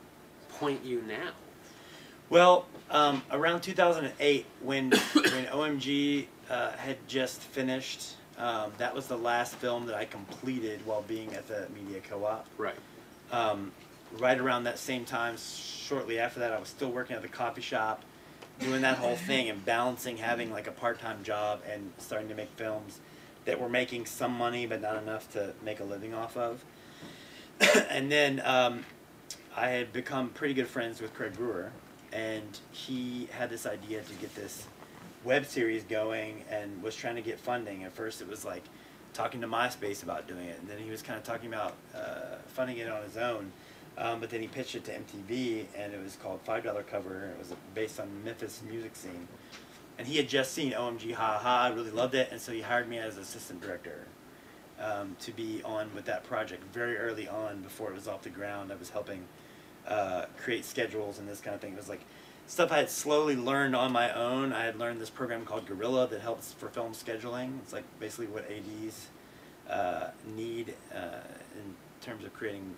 point you now? Well, around 2008, when OMG had just finished, that was the last film that I completed while being at the Media Co-op. Right. Right around that same time, shortly after that, I was still working at the coffee shop, doing that whole thing and balancing having like a part-time job and starting to make films that were making some money but not enough to make a living off of. And then I had become pretty good friends with Craig Brewer, and he had this idea to get this web series going and was trying to get funding. At first it was like talking to MySpace about doing it, and then he was kind of talking about funding it on his own. But then he pitched it to MTV, and it was called $5 Cover. It was based on Memphis music scene. And he had just seen OMG Ha Ha, really loved it, and so he hired me as assistant director to be on with that project very early on before it was off the ground. I was helping create schedules and this kind of thing. It was like stuff I had slowly learned on my own. I had learned this program called Gorilla that helps for film scheduling. It's like basically what ADs need in terms of creating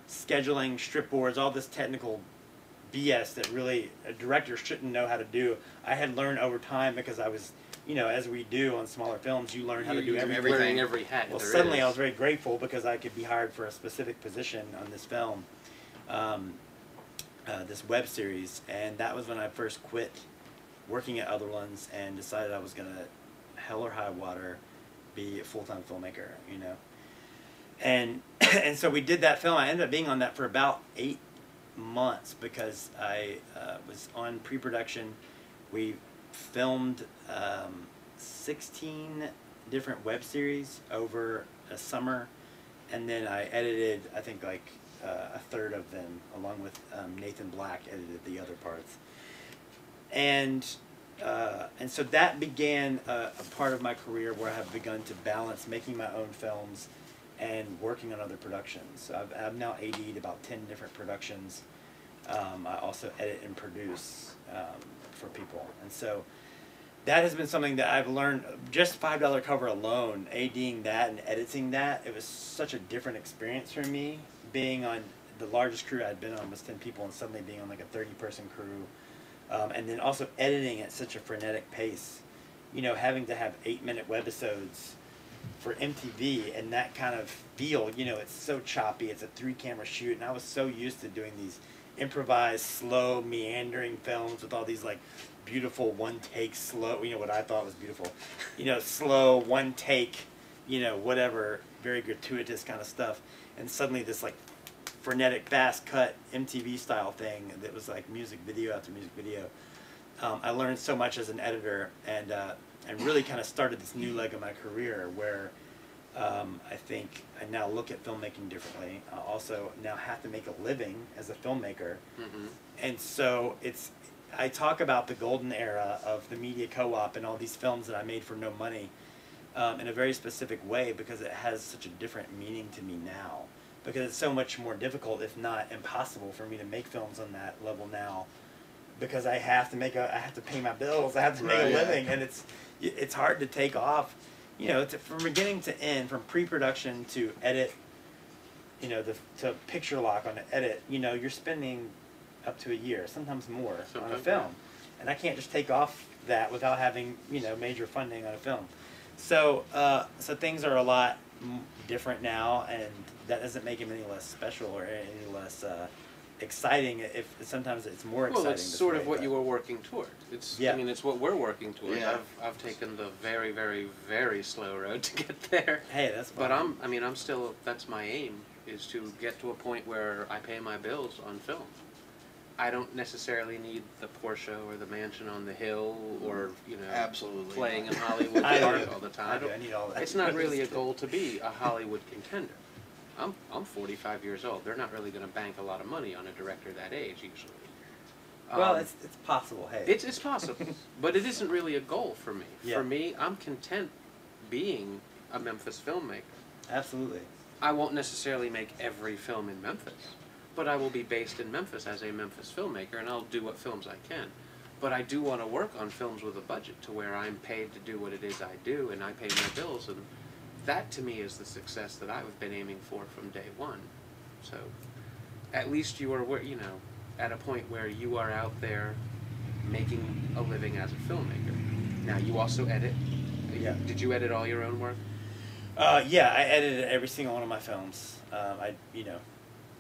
scheduling, strip boards, all this technical BS that really a director shouldn't know how to do. I had learned over time because I was, you know, as we do on smaller films, you learn how to do everything. Wearing every hat. Well, there suddenly is. I was very grateful because I could be hired for a specific position on this film, this web series, and that was when I first quit working at other ones and decided I was going to, hell or high water, be a full-time filmmaker, you know. And so we did that film. I ended up being on that for about 8 months because I was on pre-production. We filmed 16 different web series over a summer, and then I edited, I think, like a third of them, along with Nathan Black edited the other parts. And so that began a part of my career where I have begun to balance making my own films and working on other productions. So I've now AD'd about 10 different productions. I also edit and produce for people. And so that has been something that I've learned. Just $5 Cover alone, ADing that and editing that, it was such a different experience for me. Being on the largest crew I'd been on was 10 people, and suddenly being on like a 30-person crew. And then also editing at such a frenetic pace. You know, having to have 8-minute webisodes for MTV and that kind of feel, you know, it's so choppy. It's a 3-camera shoot, and I was so used to doing these improvised, slow, meandering films with all these like beautiful one-take slow, you know, what I thought was beautiful, you know, slow, one-take, you know, whatever, very gratuitous kind of stuff. And suddenly this like frenetic, fast-cut MTV style thing that was like music video after music video. I learned so much as an editor, and really kind of started this new leg of my career where I think I now look at filmmaking differently. I also now have to make a living as a filmmaker. Mm-hmm. And so I talk about the golden era of the media co-op and all these films that I made for no money in a very specific way, because it has such a different meaning to me now. Because it's so much more difficult, if not impossible, for me to make films on that level now. Because I have to pay my bills, I have to make a living, and it's hard to take off, you know, from beginning to end, from pre-production to edit, you know, to picture lock on an edit. You know, you're spending up to a year, sometimes more, on a film, and I can't just take off that without having, you know, major funding on a film. So so things are a lot different now, and that doesn't make them any less special or any less exciting. If sometimes it's more exciting. Well, it's sort of what you were working toward. It's yeah. I mean, it's what we're working toward. Yeah. I've taken the very, very, very slow road to get there. Hey, that's fine. But I'm still, that's my aim, is to get to a point where I pay my bills on film. I don't necessarily need the Porsche or the mansion on the hill, or, you know, absolutely playing in Hollywood Park all the time. I need all that. It's not really a goal to be a Hollywood contender. I'm 45 years old. They're not really going to bank a lot of money on a director that age usually. Well, it's possible. Hey, it's possible, but it isn't really a goal for me. Yeah. For me, I'm content being a Memphis filmmaker. Absolutely. I won't necessarily make every film in Memphis, but I will be based in Memphis as a Memphis filmmaker, and I'll do what films I can. But I do want to work on films with a budget to where I'm paid to do what it is I do, and I pay my bills, and that to me is the success that I've been aiming for from day one. So at least you are, you know, at a point where you are out there making a living as a filmmaker. Now you also edit. Yeah. Did you edit all your own work? Yeah, I edited every single one of my films. You know,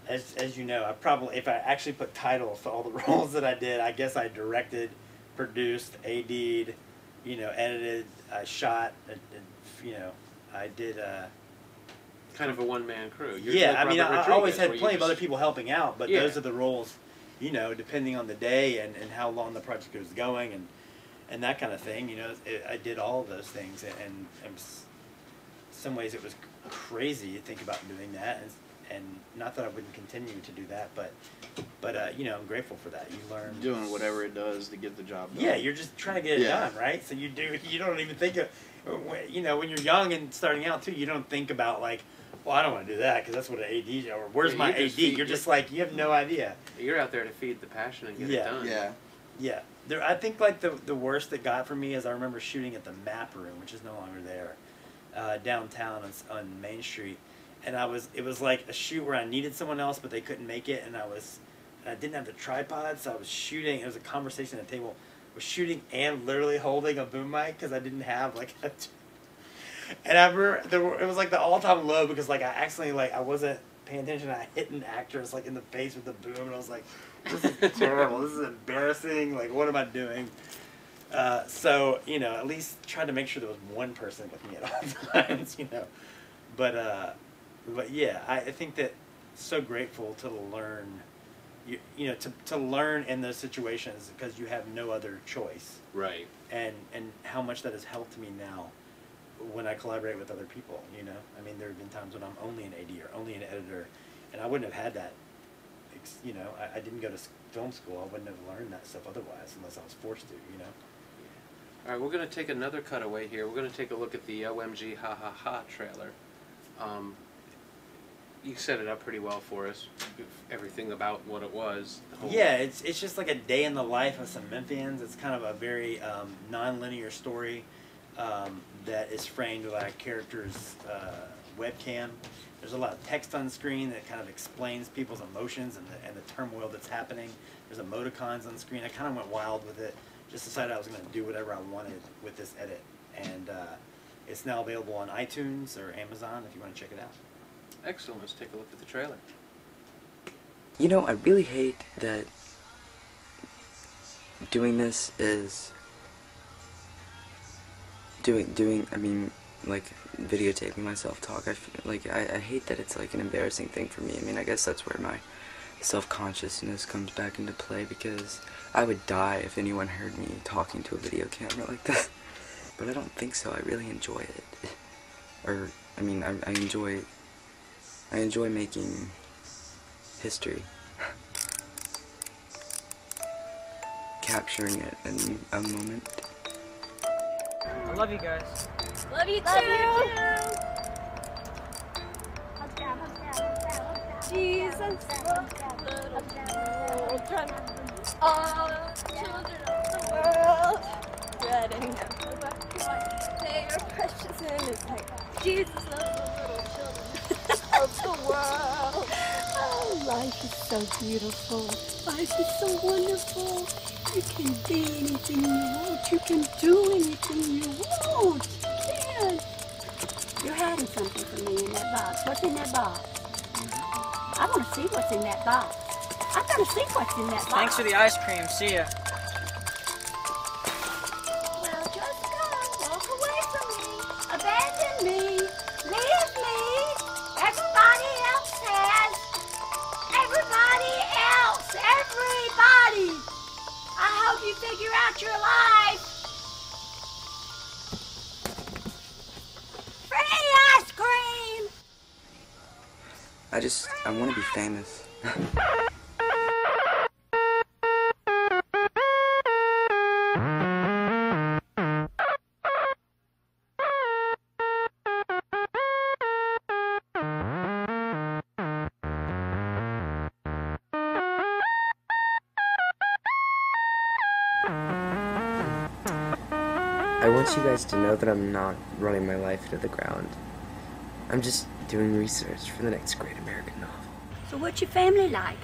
as you know, I probably, if I actually put titles to all the roles that I did, I guess I directed, produced, AD'd, you know, edited, I shot, you know, I did. Kind of a one-man crew. You're yeah, like I mean, Robert I always Rodriguez, had plenty of other people helping out, but Yeah. those are the roles, you know, depending on the day and how long the project was going and that kind of thing. You know, I did all of those things, and in some ways it was crazy to think about doing that, and not that I wouldn't continue to do that, but you know, I'm grateful for that. You learn doing whatever it does to get the job done. Yeah, you're just trying to get it Yeah. done, right? So you don't even think of, you know, when you're young and starting out too, you don't think about like, well, I don't want to do that because that's what an AD, or where's Yeah, my you AD? just feed- You're just like, you have no idea. You're out there to feed the passion and get Yeah. it done. Yeah. Yeah, I think like the worst that got for me is I remember shooting at the Map Room, which is no longer there, downtown on Main Street, and it was like a shoot where I needed someone else, but they couldn't make it, and I didn't have the tripod, so I was shooting. It was a conversation at the table. I was shooting and literally holding a boom mic because I didn't have like a. And I remember it was like the all-time low because like I accidentally like I wasn't paying attention. I hit an actress like in the face with the boom, and I was like, "This is terrible. This is embarrassing. Like, what am I doing?" So you know, at least try to make sure there was one person looking at all times. You know, but yeah, I think that so grateful to learn. You know, to learn in those situations because you have no other choice. Right. And how much that has helped me now when I collaborate with other people, you know? I mean, there have been times when I'm only an AD or only an editor, And I wouldn't have had that, you know, I didn't go to film school. I wouldn't have learned that stuff otherwise unless I was forced to, you know. All right, we're going to take another cutaway here. We're going to take a look at the OMG Ha Ha Ha trailer. You set it up pretty well for us, everything about what it was. Yeah, it's just like a day in the life of some Memphians. It's kind of a very non-linear story that is framed by a character's webcam. There's a lot of text on screen that kind of explains people's emotions and the turmoil that's happening. There's emoticons on screen. I kind of went wild with it. Just decided I was going to do whatever I wanted with this edit. And it's now available on iTunes or Amazon if you want to check it out. Excellent. Let's take a look at the trailer. You know, I really hate that doing this is I mean, like, videotaping myself talk. I feel like I hate that it's like an embarrassing thing for me. I mean, I guess that's where my self-consciousness comes back into play, because I would die if anyone heard me talking to a video camera like this. But I don't think so. I really enjoy it. Or, I mean, I enjoy making history. Capturing it in a moment. I love you guys. Love you too. Jesus, little children, all children of the world, red and yellow, black, they are precious in His sight. Jesus loves the little children of the world. Oh, life is so beautiful. Life is so wonderful. You can be anything you want. You can do anything you want. You can. You're hiding something from me in that box. What's in that box? I want to see what's in that box. I gotta see what's in that box. Thanks for the ice cream. See ya. Well, just go. Walk away from me. Abandon me. Leave me. Everybody else has. Everybody else. Everybody. I hope you figure out your life. Free ice cream. I want to be famous. I want you guys to know that I'm not running my life into the ground. I'm just doing research for the next great American novel. So what's your family like?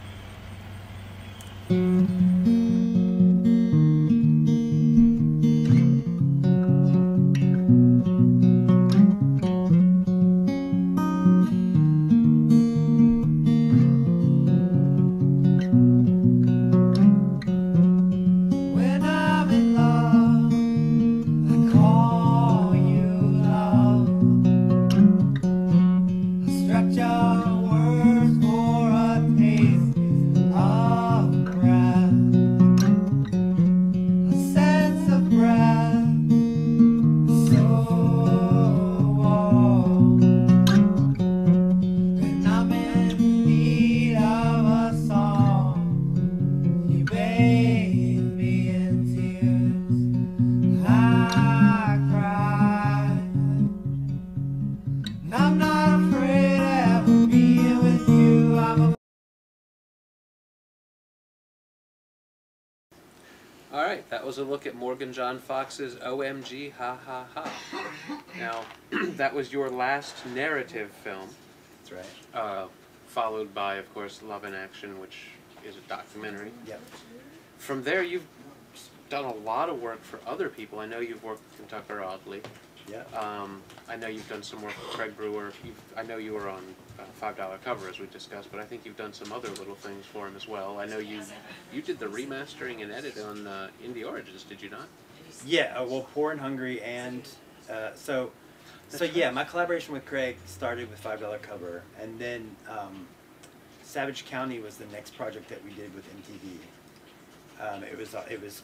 Alright, that was a look at Morgan John Fox's OMG Ha Ha Ha. Now, that was your last narrative film. That's right. Followed by, of course, Love in Action, which is a documentary. Yep. From there, you've done a lot of work for other people. I know you've worked with Tucker Audley. Yeah. I know you've done some work with Craig Brewer. I know you were on $5 Cover, as we discussed, but I think you've done some other little things for him as well. I know you did the remastering and edit on Indie Origins, did you not? Yeah, well, Poor and Hungry, and so yeah, my collaboration with Craig started with $5 Cover, and then Savage County was the next project that we did with MTV. It was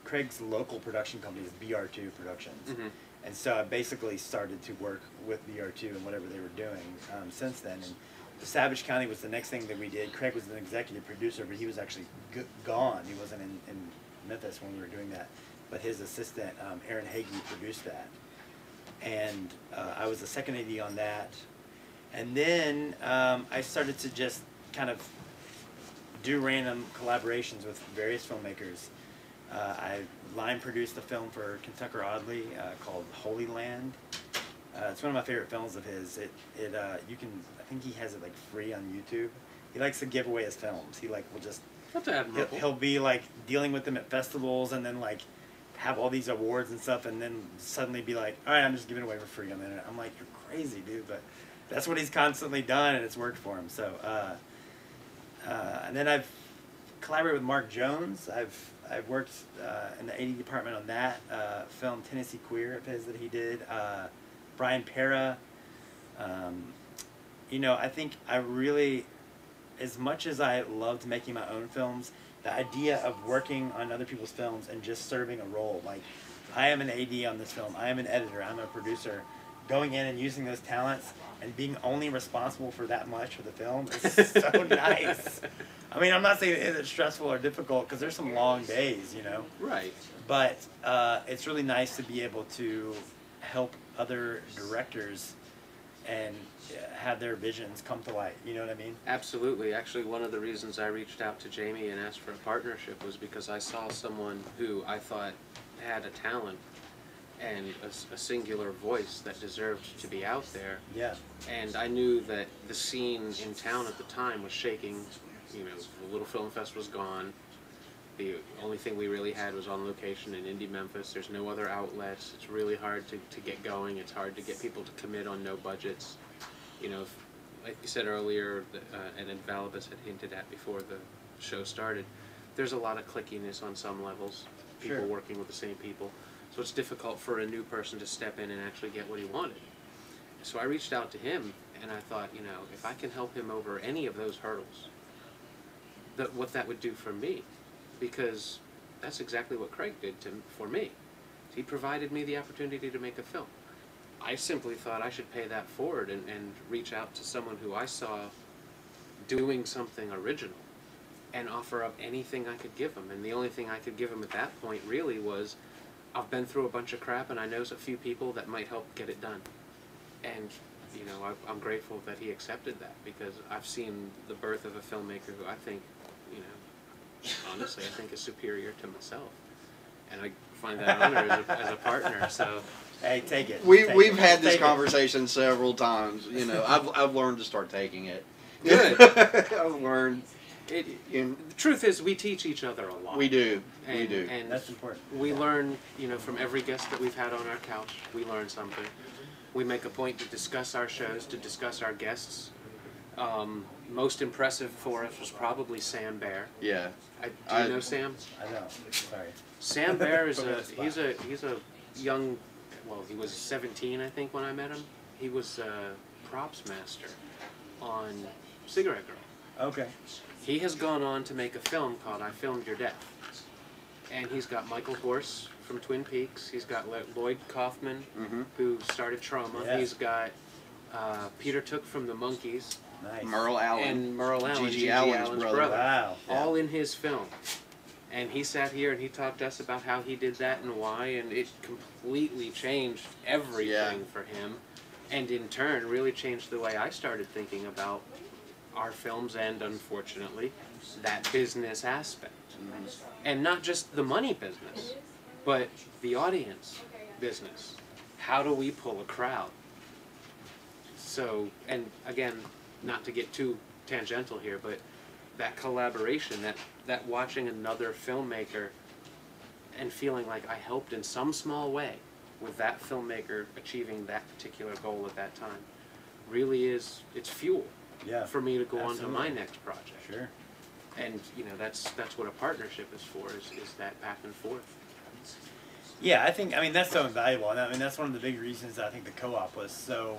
Craig's local production company is BR2 Productions. Mm-hmm. And so I basically started to work with BR2 and whatever they were doing since then. And Savage County was the next thing that we did. Craig was an executive producer, but he was actually gone. He wasn't in Memphis when we were doing that. But his assistant, Aaron Hagee, produced that. And I was the second AD on that. And then I started to just kind of do random collaborations with various filmmakers. I line produced a film for Kentucker Audley called Holy Land. It's one of my favorite films of his. You can, I think he has it like free on YouTube. He likes to give away his films. He like will just, he'll be like dealing with them at festivals and then like have all these awards and stuff and then suddenly be like, all right, I'm just giving it away for free on the internet. I'm like, you're crazy, dude, but that's what he's constantly done and it's worked for him. So, and then I've collaborated with Mark Jones. I've worked in the AD department on that film, Tennessee Queer, of his that he did. Brian Pera. You know, I think I really, as much as I loved making my own films, the idea of working on other people's films and just serving a role, like I am an AD on this film, I am an editor, I'm a producer, going in and using those talents and being only responsible for that much of the film is so nice. I mean, I'm not saying it's stressful or difficult because there's some long days, you know. Right. But it's really nice to be able to help other directors and have their visions come to light. You know what I mean? Absolutely. Actually, one of the reasons I reached out to Jamie and asked for a partnership was because I saw someone who I thought had a talent and a singular voice that deserved to be out there. Yeah. And I knew that the scene in town at the time was shaking. You know, the Little Film Fest was gone. The only thing we really had was on location in Indie Memphis. There's no other outlets. It's really hard to get going. It's hard to get people to commit on no budgets. You know, like you said earlier, and then Valibus had hinted at before the show started, there's a lot of clickiness on some levels. People Sure. working with the same people. So it's difficult for a new person to step in and actually get what he wanted. So I reached out to him, and I thought, you know, if I can help him over any of those hurdles, what that would do for me. Because that's exactly what Craig did for me. He provided me the opportunity to make a film. I simply thought I should pay that forward and reach out to someone who I saw doing something original and offer up anything I could give him. And the only thing I could give him at that point really was, I've been through a bunch of crap and I know a few people that might help get it done. And you know, I'm grateful that he accepted that, because I've seen the birth of a filmmaker who I think, you know, honestly, I think is superior to myself, and I find that honor as a partner. So, hey, take it. We've had this conversation several times. You know, I've learned to start taking it. Good. I've learned. The truth is, we teach each other a lot. We do. And, we do. And that's important. We learn, you know, from every guest that we've had on our couch. We learn something. We make a point to discuss our shows, to discuss our guests. Most impressive for us was probably Sam Baer. Yeah. Do you know Sam? I know. Sorry. Sam Baer is he's a young, well, he was 17, I think, when I met him. He was a props master on Cigarette Girl. Okay. He has gone on to make a film called I Filmed Your Death. And he's got Michael Horse from Twin Peaks. He's got Lloyd Kaufman, who started Trauma. Yeah. He's got Peter Took from the Monkees. Nice. Merle Allen. And Merle Allen, Gigi Allen's brother. Wow. All in his film. And he sat here and he talked to us about how he did that and why, and it completely changed everything for him. And in turn, really changed the way I started thinking about our films and, unfortunately, that business aspect. And not just the money business, but the audience business. How do we pull a crowd? So, and again, not to get too tangential here, but that collaboration, that watching another filmmaker and feeling like I helped in some small way with that filmmaker achieving that particular goal at that time, really is, it's fuel for me to go on to my next project. Sure. And you know, that's what a partnership is for, is that back and forth. Yeah, I mean, that's so invaluable. And I mean, that's one of the big reasons I think the co-op was so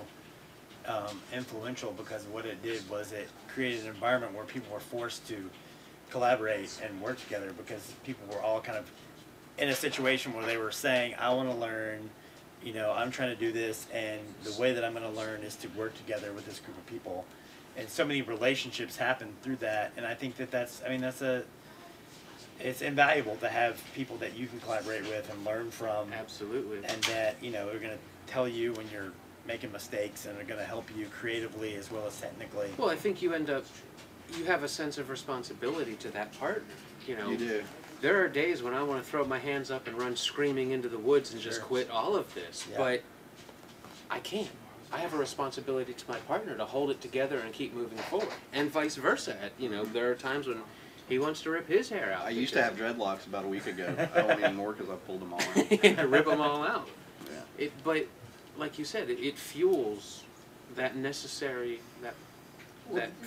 influential, because what it did was it created an environment where people were forced to collaborate and work together, because people were all kind of in a situation where they were saying, I want to learn, you know, I'm trying to do this, and the way that I'm going to learn is to work together with this group of people. and so many relationships happen through that. And I think that's it's invaluable to have people that you can collaborate with and learn from. Absolutely. And that, you know, are going to tell you when you're making mistakes and are going to help you creatively as well as technically. Well, I think you have a sense of responsibility to that partner. You know, You do. there are days when I want to throw my hands up and run screaming into the woods and just Sure. quit all of this, Yeah. but I can't. I have a responsibility to my partner to hold it together and keep moving forward, and vice versa. You know, there are times when he wants to rip his hair out. I used to have dreadlocks about a week ago. I don't anymore because I pulled them all out. Rip them all out. Yeah. But like you said, it fuels that necessary that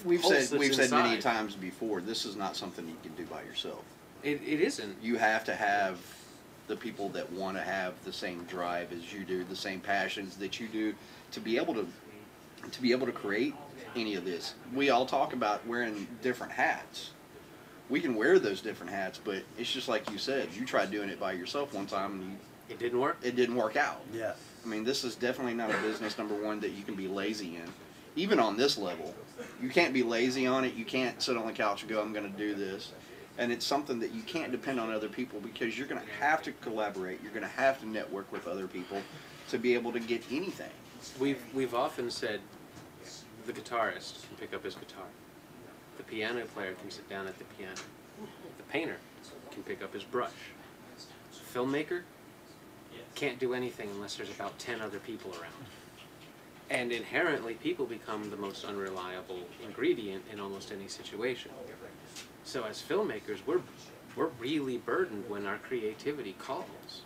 We've pulse said that's many inside. times before, this is not something you can do by yourself. It isn't. You have to have the people that want to have the same drive as you do, the same passions that you do, to be able to create any of this. We all talk about wearing different hats. We can wear those different hats, but it's just like you said. You tried doing it by yourself one time, and it didn't work. It didn't work out. Yeah. I mean, this is definitely not a business, number one, that you can be lazy in. Even on this level, you can't be lazy on it. You can't sit on the couch and go, I'm going to do this. And it's something that you can't depend on other people, because you're going to have to collaborate. You're going to have to network with other people to be able to get anything. We've often said the guitarist can pick up his guitar. The piano player can sit down at the piano. The painter can pick up his brush. The filmmaker can't do anything unless there's about 10 other people around. And inherently, people become the most unreliable ingredient in almost any situation. So as filmmakers, we're really burdened when our creativity calls.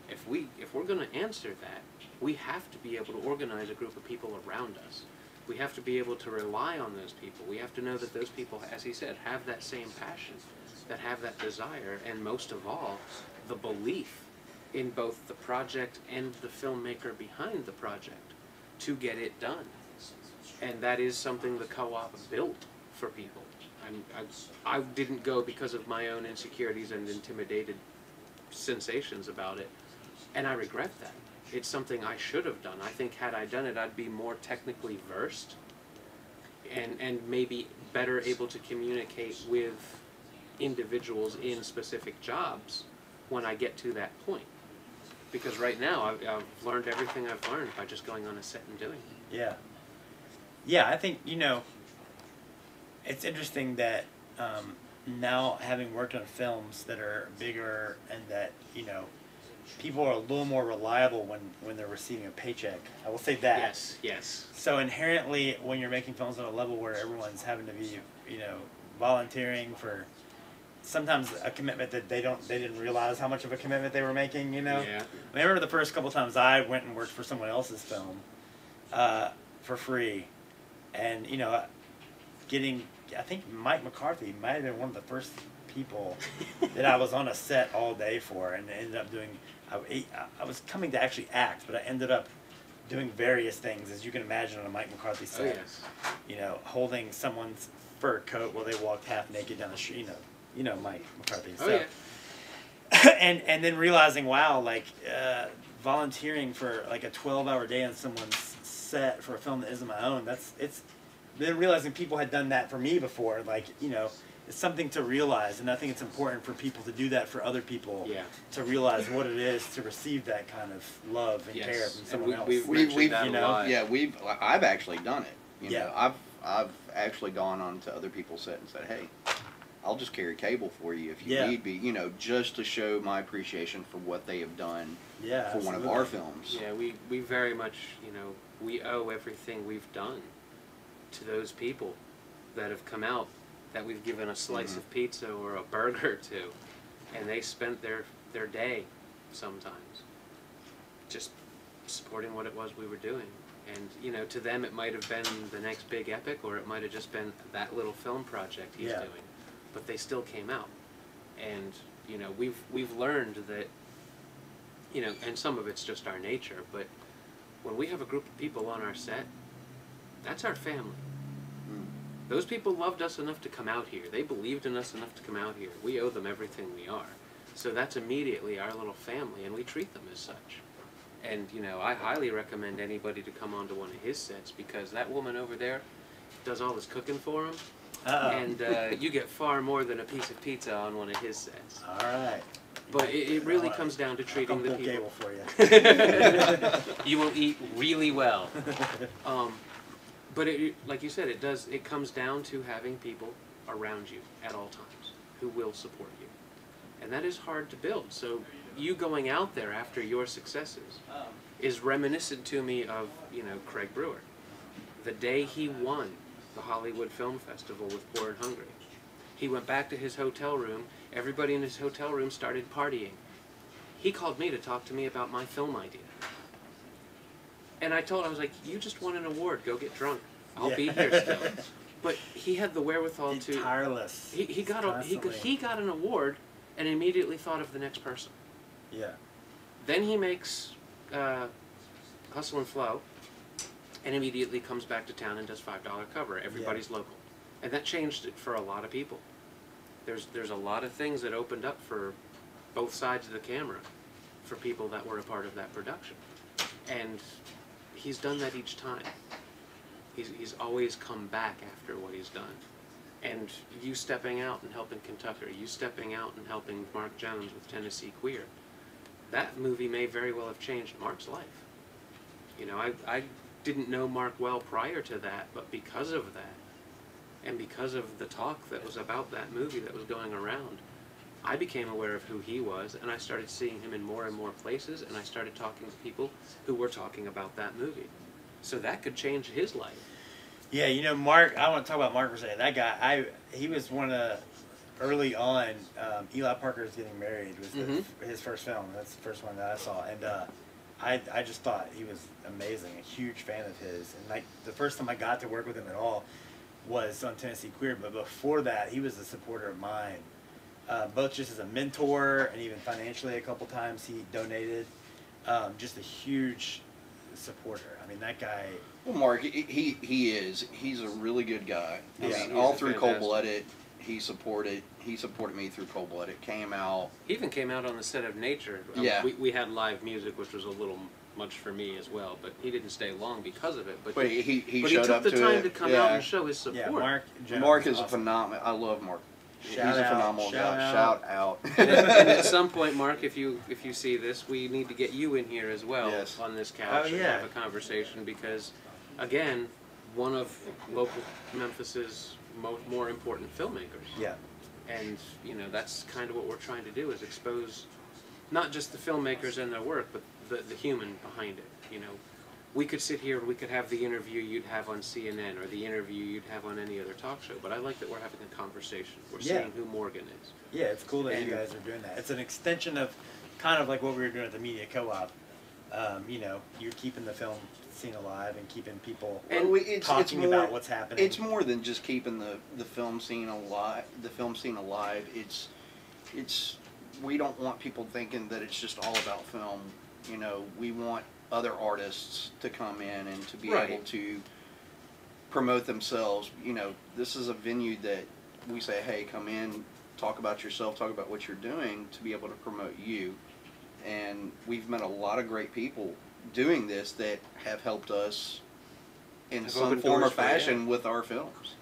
If we're going to answer that, we have to be able to organize a group of people around us. We have to be able to rely on those people. We have to know that those people, as he said, have that same passion, that have that desire, and most of all, the belief in both the project and the filmmaker behind the project to get it done. And that is something the co-op built for people. I didn't go because of my own insecurities and intimidated sensations about it, and I regret that. It's something I should have done. I think had I done it, I'd be more technically versed and maybe better able to communicate with individuals in specific jobs when I get to that point. Because right now, I've learned everything I've learned by just going on a set and doing it. Yeah. Yeah, I think, you know, it's interesting that now having worked on films that are bigger and that, you know, people are a little more reliable when they're receiving a paycheck. I will say that. Yes, yes. So inherently, when you're making films on a level where everyone's having to be, you know, volunteering for sometimes a commitment that they didn't realize how much of a commitment they were making, you know? Yeah. I remember the first couple times I went and worked for someone else's film for free. And, you know, I think Mike McCarthy might have been one of the first people that I was on a set all day for, and ended up doing, I was coming to actually act, but I ended up doing various things, as you can imagine, on a Mike McCarthy set. Oh, yes. You know, holding someone's fur coat while they walked half naked down the street, you know Mike McCarthy. Oh, So, yeah. and then realizing, wow, like volunteering for like a 12-hour day on someone's set for a film that isn't my own. Then realizing people had done that for me before, like, you know, it's something to realize, and I think it's important for people to do that for other people. Yeah. To realize what it is to receive that kind of love and Yes. care from And someone else. we've mentioned that you a know? lot. Yeah, I've actually done it. You Yeah. know, I've actually gone on to other people's set and said, hey, I'll just carry cable for you if you Yeah. need be, you know, just to show my appreciation for what they have done Yeah, for one of absolutely. our films. Yeah, we very much, you know, we owe everything we've done to those people that have come out, that we've given a slice of pizza or a burger to, and they spent their day sometimes just supporting what it was we were doing. And, you know, to them it might have been the next big epic, or it might have just been that little film project he's Yeah. doing. But they still came out. And, you know, we've learned that, you know, and some of it's just our nature, but when we have a group of people on our set, that's our family. Those people loved us enough to come out here. They believed in us enough to come out here. We owe them everything we are. So that's immediately our little family, and we treat them as such. And, you know, I highly recommend anybody to come onto one of his sets, because that woman over there, does all his cooking for him. Uh-oh. And you get far more than a piece of pizza on one of his sets. All right. But it really comes down to treating the people. Cable for you. You will eat really well. But like you said, it comes down to having people around you at all times who will support you. And that is hard to build. So you going out there after your successes is reminiscent to me of, Craig Brewer. The day he won the Hollywood Film Festival with Poor and Hungry, he went back to his hotel room. Everybody in his hotel room started partying. He called me to talk to me about my film idea. And I was like, you just won an award. Go get drunk. I'll be here still. But he had the wherewithal He's to... tireless. He got an award and immediately thought of the next person. Yeah. Then he makes Hustle and Flow and immediately comes back to town and does $5 cover. Everybody's local. And that changed it for a lot of people. There's a lot of things that opened up for both sides of the camera for people that were a part of that production. And he's done that each time. He's always come back after what he's done. And you stepping out and helping Kentucky, you stepping out and helping Mark Jones with Tennessee Queer, that movie may very well have changed Mark's life. I didn't know Mark well prior to that, but because of that, and because of the talk that was about that movie that was going around, I became aware of who he was, and I started seeing him in more and more places, and I started talking to people who were talking about that movie. So that could change his life. Yeah, Mark, I want to talk about Mark for a second. That guy, he was one of, early on, Eli Parker's Getting Married was his first film. That's the first one that I saw. And I just thought he was amazing, a huge fan of his. And the first time I got to work with him at all was on Tennessee Queer, but before that, he was a supporter of mine. Both just as a mentor and even financially a couple times he donated. Just a huge supporter. I mean, that guy... Well, Mark, he's a really good guy. I mean, all through fantastic. Cold-Blooded, he supported me through Cold-Blooded. He even came out on the set of Nature. Yeah. We had live music, which was a little much for me as well, but he didn't stay long because of it. But he took showed up the to time it. to come out and show his support. Yeah, Mark is a phenomenal... I love Mark. He's a phenomenal guy. Shout out. And at some point, Mark, if you see this, we need to get you in here as well on this couch and have a conversation because, again, one of local Memphis's more important filmmakers. Yeah. And, that's kind of what we're trying to do is expose not just the filmmakers and their work, but the human behind it. We could sit here and we could have the interview you'd have on CNN or the interview you'd have on any other talk show, but I like that we're having a conversation. We're seeing who Morgan is. Yeah, it's cool that you guys are doing that. It's an extension of kind of like what we were doing at the Media Co-op. You're keeping the film scene alive and keeping people talking about what's happening. It's more than just keeping the film scene alive. The film scene alive. It's we don't want people thinking that it's just all about film. We want other artists to come in and to be able to promote themselves. This is a venue that we say, hey, come in, talk about yourself, talk about what you're doing to be able to promote you. And we've met a lot of great people doing this that have helped us in some form or fashion with our films.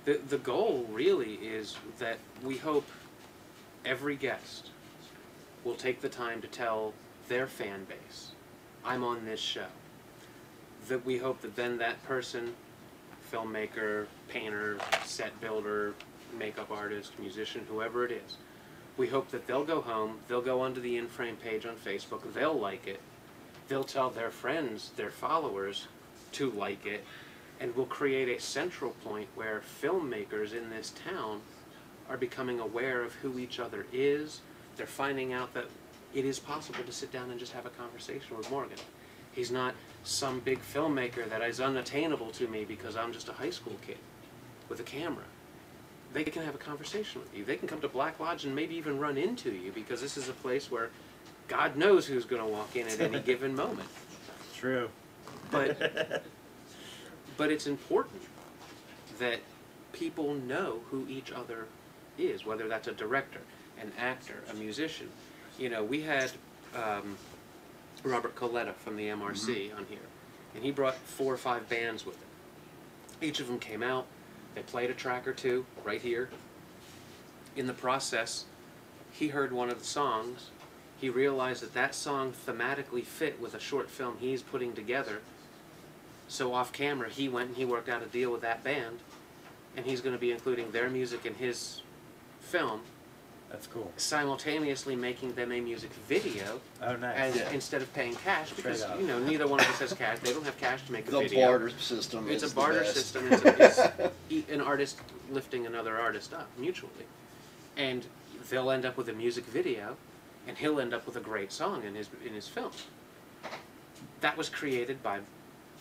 The goal really is that we hope every guest will take the time to tell their fan base, I'm on this show. That we hope that then that person, filmmaker, painter, set builder, makeup artist, musician, whoever it is, we hope that they'll go home, they'll go onto the In-Frame page on Facebook, they'll like it, they'll tell their friends, their followers to like it, and we'll create a central point where filmmakers in this town are becoming aware of who each other is. They're finding out that it is possible to sit down and just have a conversation with Morgan. He's not some big filmmaker that is unattainable to me because I'm just a high school kid with a camera. They can have a conversation with you. They can come to Black Lodge and maybe even run into you because this is a place where God knows who's going to walk in at any given moment. True. But it's important that people know who each other is, whether that's a director, an actor, a musician. We had Robert Coletta from the MRC on here, and he brought 4 or 5 bands with him. Each of them came out, They played a track or two right here. In the process, he heard one of the songs. He realized that that song thematically fit with a short film he's putting together. So off camera, he went and he worked out a deal with that band, and he's going to be including their music in his film. That's cool. Simultaneously making them a music video. Oh, nice. Instead of paying cash, because you know neither one of us has cash. They don't have cash to make a video. The barter system. It's is a barter the best. system. It's an artist lifting another artist up mutually, and they'll end up with a music video, and he'll end up with a great song in his film. That was created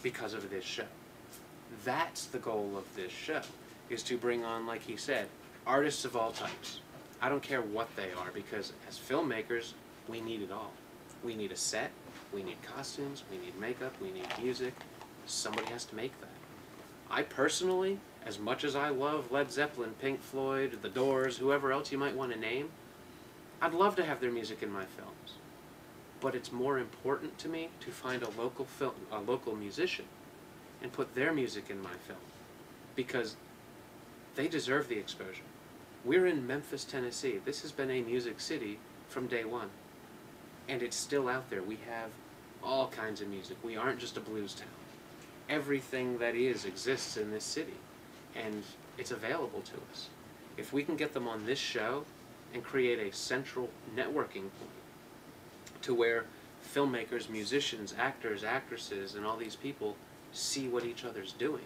because of this show. That's the goal of this show, is to bring on, like he said, artists of all types. I don't care what they are, because as filmmakers, we need it all. We need a set, we need costumes, we need makeup, we need music. Somebody has to make that. I personally, as much as I love Led Zeppelin, Pink Floyd, The Doors, whoever else you might want to name, I'd love to have their music in my films. But it's more important to me to find a local musician and put their music in my film, because they deserve the exposure. We're in Memphis, Tennessee. This has been a music city from day one, and it's still out there. We have all kinds of music. We aren't just a blues town. Everything that exists in this city, and it's available to us. If we can get them on this show and create a central networking point to where filmmakers, musicians, actors, actresses, and all these people see what each other's doing,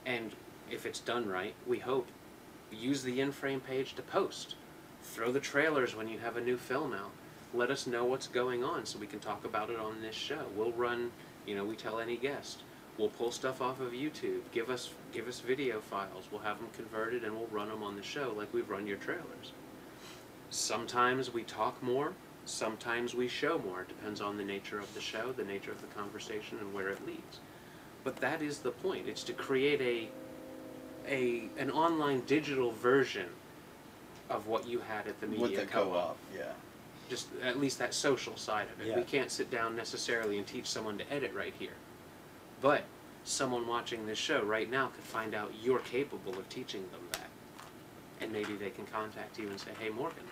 and if it's done right, we hope, use the in-frame page to post. Throw the trailers when you have a new film out. Let us know what's going on so we can talk about it on this show. We'll run, we tell any guest. We'll pull stuff off of YouTube. Give us video files. We'll have them converted and we'll run them on the show like we've run your trailers. Sometimes we talk more. Sometimes we show more. It depends on the nature of the show, the nature of the conversation, and where it leads. But that is the point. It's to create an online digital version of what you had at the media with the co-op. Yeah. Just at least that social side of it. Yeah. We can't sit down necessarily and teach someone to edit right here. But someone watching this show right now could find out you're capable of teaching them that. And maybe they can contact you and say, hey, Morgan,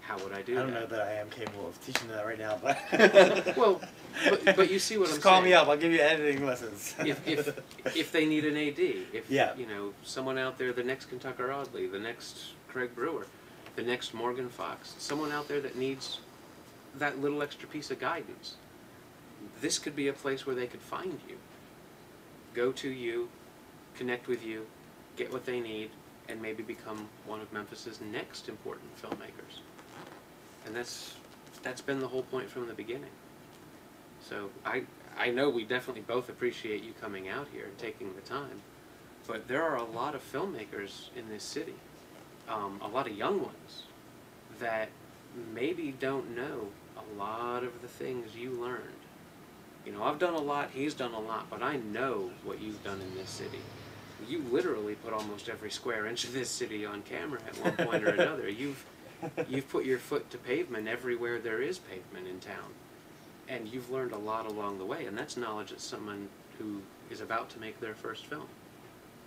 how would I do that? I don't know that I am capable of teaching that right now, but... Well, but you see what I'm saying. Just call me up. I'll give you editing lessons. if they need an AD, if yeah. Someone out there, the next Kentucky Audley, the next Craig Brewer, the next Morgan Fox, someone out there that needs that little extra piece of guidance, this could be a place where they could find you. Go to you, connect with you, get what they need, and maybe become one of Memphis's next important filmmakers. And that's been the whole point from the beginning. So I know we definitely both appreciate you coming out here and taking the time, but there are a lot of filmmakers in this city, a lot of young ones, that maybe don't know a lot of the things you learned. I've done a lot, he's done a lot, but I know what you've done in this city. You literally put almost every square inch of this city on camera at one point or another. You've put your foot to pavement everywhere there is pavement in town. And you've learned a lot along the way, and that's knowledge that someone who is about to make their first film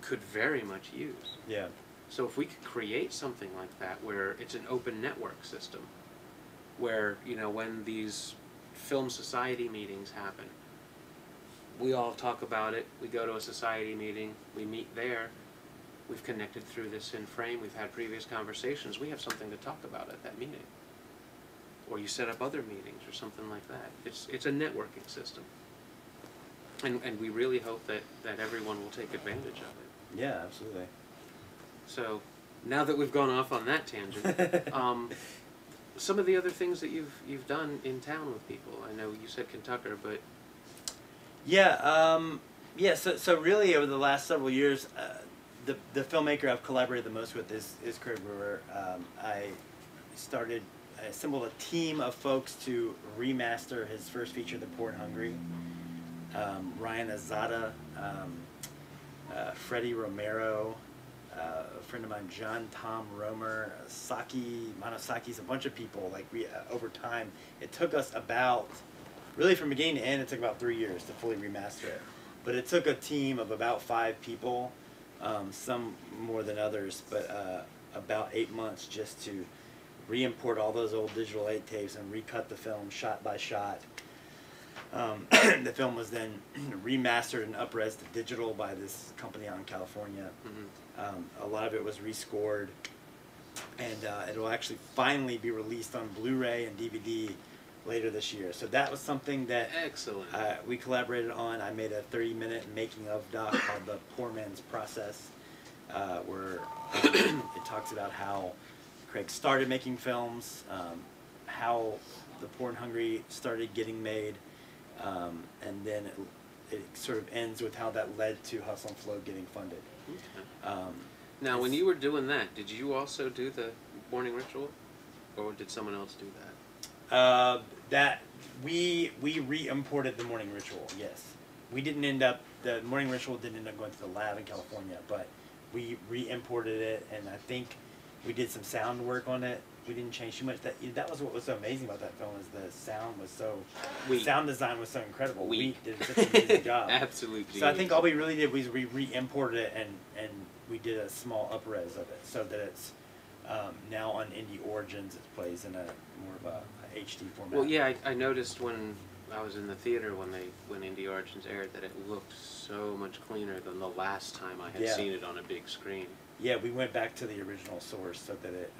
could very much use. Yeah. So if we could create something like that, where it's an open network system, where, when these film society meetings happen, we all talk about it, we go to a society meeting, we meet there, we've connected through this in frame, we've had previous conversations, we have something to talk about at that meeting. Or you set up other meetings or something like that. It's a networking system. And we really hope that everyone will take advantage of it. Yeah, absolutely. So, now that we've gone off on that tangent, some of the other things that you've done in town with people. I know you said Kentucker, but... Yeah, so really over the last several years, the filmmaker I've collaborated the most with is Craig Brewer. I assembled a team of folks to remaster his first feature, The Poor and Hungry. Ryan Azada, Freddie Romero, a friend of mine, John Tom Romer, Saki Manosaki's, a bunch of people. Like over time, it took us really from beginning to end, it took about 3 years to fully remaster it. But it took a team of about 5 people some more than others, but about 8 months just to re-import all those old digital 8 tapes and recut the film shot by shot. The film was then remastered and up-res to digital by this company out in California. A lot of it was rescored, and it'll actually finally be released on Blu-ray and DVD later this year. So that was something that excellent. We collaborated on. I made a 30-minute making-of doc called The Poor Man's Process, where it talks about how Craig started making films, how The Poor and Hungry started getting made, and then it sort of ends with how that led to Hustle and Flow getting funded. Okay. Now, when you were doing that, did you also do the morning ritual, or did someone else do that? That we re-imported the morning ritual. Yes, we didn't end up. The morning ritual didn't end up going to the lab in California, but we re-imported it, and I think we did some sound work on it. We didn't change too much. That was what was so amazing about that film, is the sound was so, sound design was so incredible. We did such an amazing job. Absolutely. So I think all we really did was we re-imported it and we did a small up-res of it, so that it's now on Indie Origins. It plays in a more of a HD format. Well, yeah, I noticed when I was in the theater when Indie Origins aired that it looked so much cleaner than the last time I had seen it on a big screen. Yeah, we went back to the original source so that it,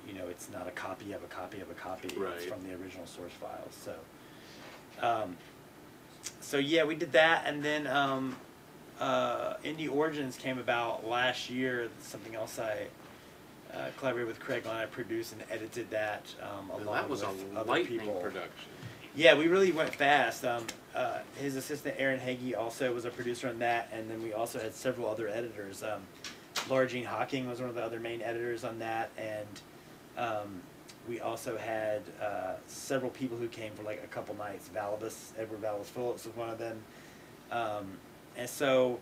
you know, it's not a copy of a copy of a copy. Right. It's from the original source files. So, so yeah, we did that, and then Indie Origins came about last year. Something else I collaborated with Craig on. I produced and edited that along with other people. Production. Yeah, we really went fast. His assistant Aaron Hagee also was a producer on that, and then we also had several other editors. Laura Jean Hawking was one of the other main editors on that, and we also had several people who came for like a couple nights. Edward Valibus Phillips was one of them, and so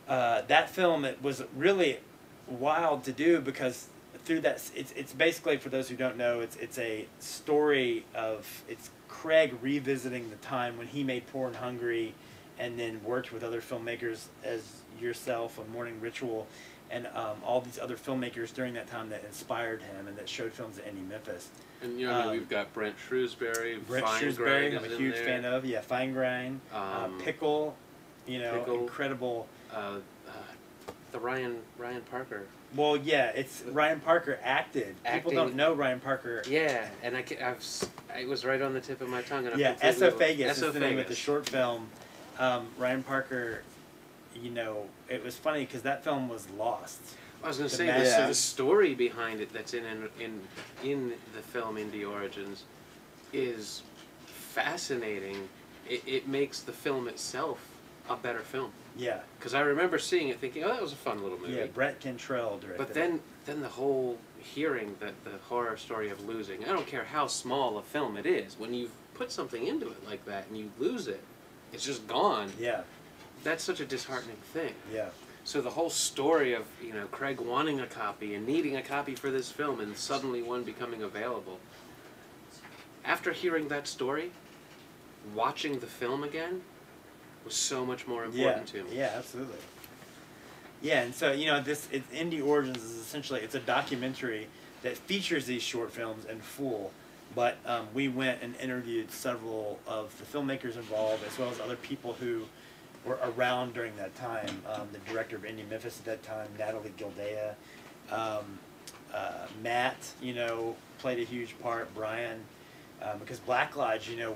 that film, it was really wild to do, because through that, it's basically, for those who don't know, it's a story of, it's Craig revisiting the time when he made Poor and Hungry, and then worked with other filmmakers as yourself on Morning Ritual, and all these other filmmakers during that time that inspired him and that showed films at Indie Memphis. And you know, I mean, we've got Brent Shrewsbury, Brent Shrewsbury, I'm a huge fan of. Yeah, Feingrain, Pickle, you know, incredible. The Ryan Parker. Well, yeah, it's Ryan Parker acted. People don't know Ryan Parker. Yeah, and it was right on the tip of my tongue. And yeah, Esophagus is the name of the short film. Ryan Parker, you know, it was funny because that film was lost. I was going to say, the story behind it that's in the film Indie Origins is fascinating. It makes the film itself a better film. Yeah. Because I remember seeing it thinking, oh, that was a fun little movie. Yeah, Brett Cantrell directed But then the whole hearing the horror story of losing, I don't care how small a film it is, when you put something into it like that and you lose it, it's just gone. Yeah. That's such a disheartening thing. Yeah. So the whole story of, you know, Craig wanting a copy and needing a copy for this film and suddenly one becoming available. After hearing that story, watching the film again was so much more important to me. Yeah, absolutely. Yeah, and so, you know, Indie Origins is essentially, it's a documentary that features these short films in full, but we went and interviewed several of the filmmakers involved, as well as other people who were around during that time. The director of Indie Memphis at that time, Natalie Gildea, Matt, you know, played a huge part, Brian, because Black Lodge, you know,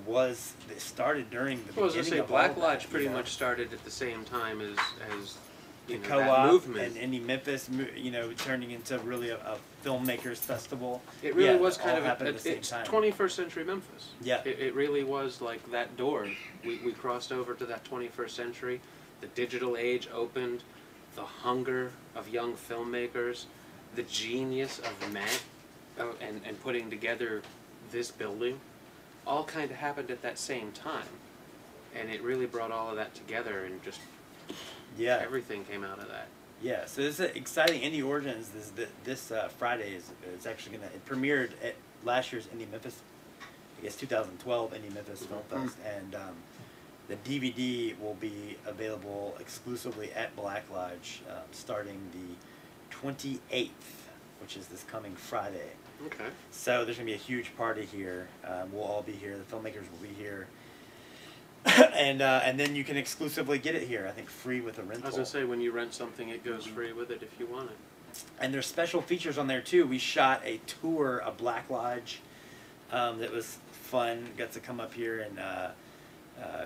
started during the beginning of all that. I was going to say, Black Lodge pretty much started at the same time as the you know, co-op movement. and Indie Memphis, you know, turning into really a filmmakers festival. It really was kind of at the same time. 21st century Memphis. Yeah. It really was like that door. We crossed over to that 21st century. The digital age opened. The hunger of young filmmakers. The genius of Matt and putting together this building. All kind of happened at that same time. And it really brought all of that together and just everything came out of that. Yeah, so this is exciting. Indie Origins this Friday is actually going to, it premiered at last year's Indie Memphis, I guess 2012 Indie Memphis Film Fest, and The DVD will be available exclusively at Black Lodge starting the 28th, which is this coming Friday. Okay. So there's going to be a huge party here. We'll all be here. The filmmakers will be here. And then you can exclusively get it here, I think free with a rental. I was going to say, when you rent something, it goes free with it if you want it. And there's special features on there too. We shot a tour of Black Lodge that was fun. Got to come up here and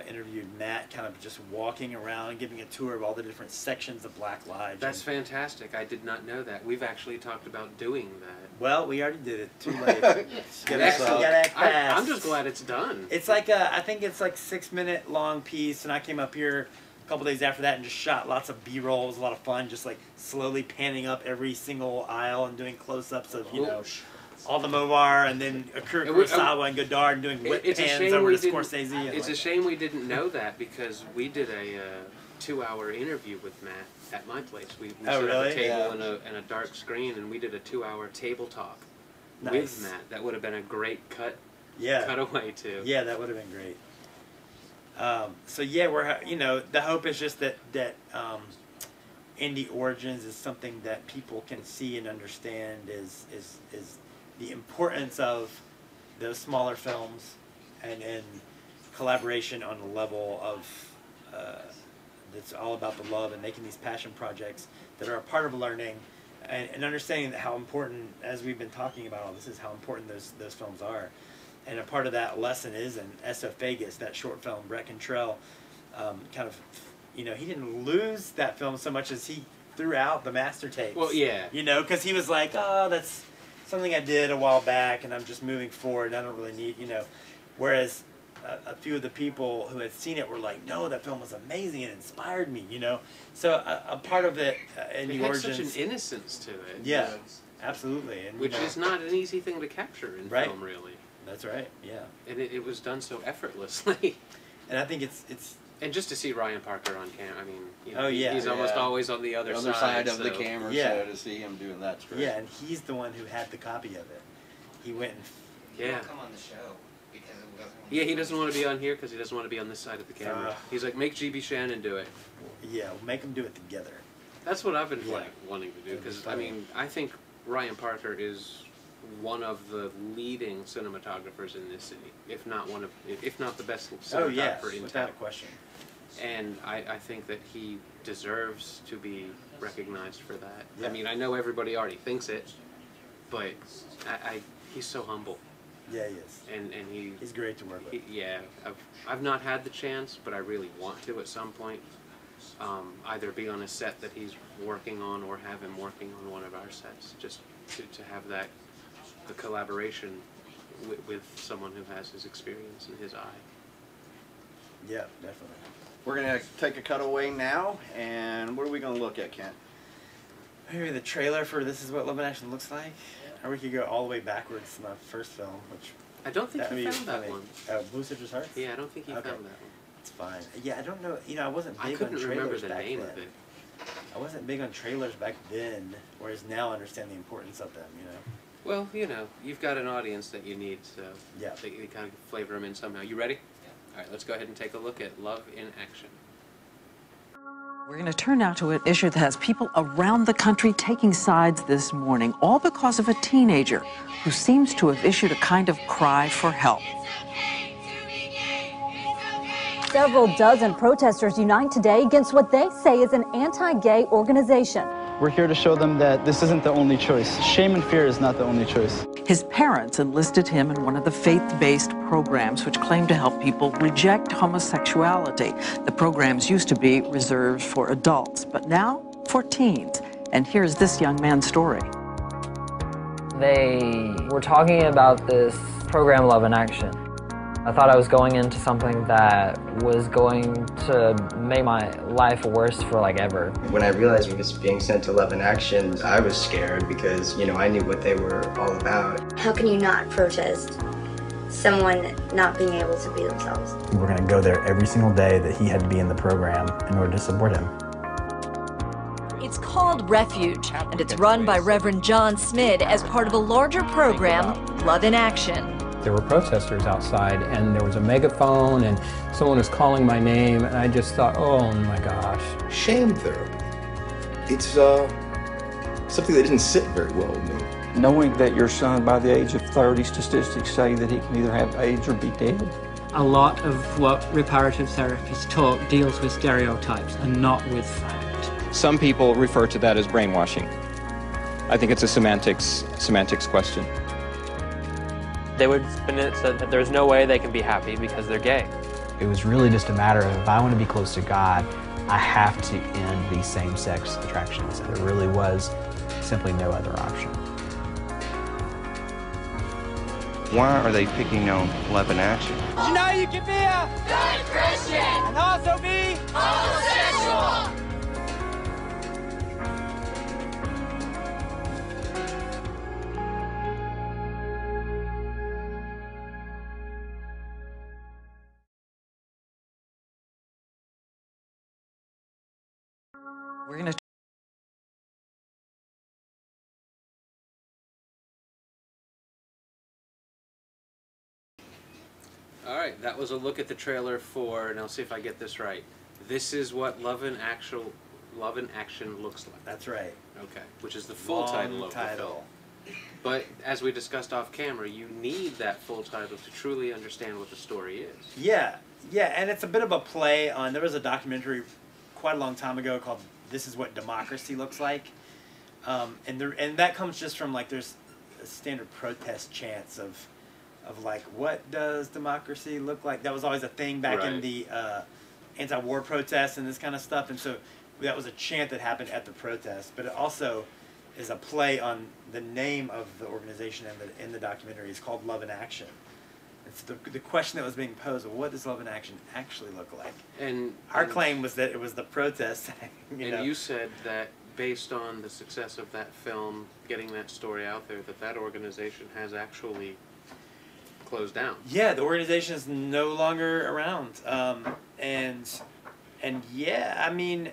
interviewed Matt, kind of just walking around, giving a tour of all the different sections of Black Lodge. That's fantastic. I did not know that. We've actually talked about doing that. Well, we already did it. Too late. Gotta act fast. I'm just glad it's done. It's like I think it's like 6-minute long piece, and I came up here a couple days after that and just shot lots of B-roll. It was a lot of fun, just like slowly panning up every single aisle and doing close-ups of, you know, all the Movar, and then Akira Kurosawa and Godard, and doing whip pans over to Scorsese. It's a shame we didn't know that, because we did a 2-hour interview with Matt at my place. We set up a table and a dark screen, and we did a 2-hour table talk with Matt. That would have been a great cutaway too. Yeah, that would have been great. So yeah, we're the hope is just that Indie Origins is something that people can see and understand is the importance of those smaller films and collaboration on the level of that's all about the love and making these passion projects that are a part of learning and understanding that how important, as we've been talking about all this, is how important those films are. And a part of that lesson is in Esophagus, that short film, Brett Cantrell, kind of, he didn't lose that film so much as he threw out the master tapes. Well, yeah. Because he was like, oh, that's something I did a while back and I'm just moving forward. I don't really need, Whereas a few of the people who had seen it were like, no, that film was amazing and inspired me, So a part of it in the Origins... It had such an innocence to it. Yeah, absolutely. And, which is not an easy thing to capture in film, really. That's right, yeah. And it was done so effortlessly. And I think it's... And just to see Ryan Parker on camera, I mean, he's almost always on the other side of the camera, so to see him doing that's great. Yeah, and he's the one who had the copy of it. He went and... He won't come on the show because it doesn't want to he doesn't want to be on here because he doesn't want to be on this side of the camera. He's like, make G.B. Shannon do it. Yeah, we'll make them do it together. That's what I've been wanting to do, because, I mean, I think Ryan Parker is one of the leading cinematographers in this city, if not the best cinematographer in without town. question. And I think that he deserves to be recognized for that. Yeah. I mean, I know everybody already thinks it, but he's so humble. Yeah, he is. And he's great to work with. I've not had the chance, but I really want to at some point. Either be on a set that he's working on or have him working on one of our sets, just to have the collaboration with someone who has his experience and his eye. Yeah, definitely. We're going to take a cutaway now, and what are we going to look at, Kent? Maybe the trailer for This Is What Love in Action Looks Like. Or we could go all the way backwards to my first film, which... I don't think you found that one. Blue Citrus Hearts? Yeah, I don't think you found that one. It's fine. Yeah, I don't know. I wasn't big on trailers back then. I couldn't remember the name of it. I wasn't big on trailers back then, whereas now I understand the importance of them, Well, you've got an audience that you need, so yeah. They kind of flavor them in somehow. You ready? Yeah. All right, let's go ahead and take a look at Love in Action. We're going to turn now to an issue that has people around the country taking sides this morning, all because of a teenager who seems to have issued a kind of cry for help. Several dozen protesters unite today against what they say is an anti-gay organization. We're here to show them that this isn't the only choice. Shame and fear is not the only choice. His parents enlisted him in one of the faith-based programs which claim to help people reject homosexuality. The programs used to be reserved for adults, but now for teens. And here's this young man's story. They were talking about this program, Love in Action. I thought I was going into something that was going to make my life worse for ever. When I realized we was being sent to Love in Action, I was scared because, I knew what they were all about. How can you not protest someone not being able to be themselves? We were going to go there every single day that he had to be in the program in order to support him. It's called Refuge, and it's run by Reverend John Smid as part of a larger program, Love in Action. there were protesters outside, and there was a megaphone, and someone was calling my name, and I just thought, oh my gosh. Shame therapy. It's something that didn't sit very well with me. Knowing that your son, by the age of 30, statistics say that he can either have AIDS or be dead. A lot of what reparative therapists talk deals with stereotypes and not with fact. Some people refer to that as brainwashing. I think it's a semantics question. They would spin it so that there's no way they can be happy because they're gay. It was really just a matter of, if I want to be close to God, I have to end these same-sex attractions. There really was simply no other option. Why are they picking on Love in Action? You know you can be a good Christian and also be homosexual. We're going to All right, that was a look at the trailer for, and I'll see if I get this right. This is what Love in Action looks like. That's right. Okay, which is the full title of the film. But as we discussed off camera, you need that full title to truly understand what the story is. Yeah, yeah, and it's a bit of a play on. There was a documentary quite a long time ago called "This Is What Democracy Looks Like," and that comes just from like there's a standard protest chants of like, what does democracy look like? That was always a thing back in the anti-war protests and this kind of stuff. And so that was a chant that happened at the protest. But it also is a play on the name of the organization in the documentary. It's called Love in Action. It's the question that was being posed, well, what does Love in Action actually look like? And our claim was that it was the protest. You said that based on the success of that film, getting that story out there, that organization has actually closed down. Yeah, the organization is no longer around, and yeah, I mean,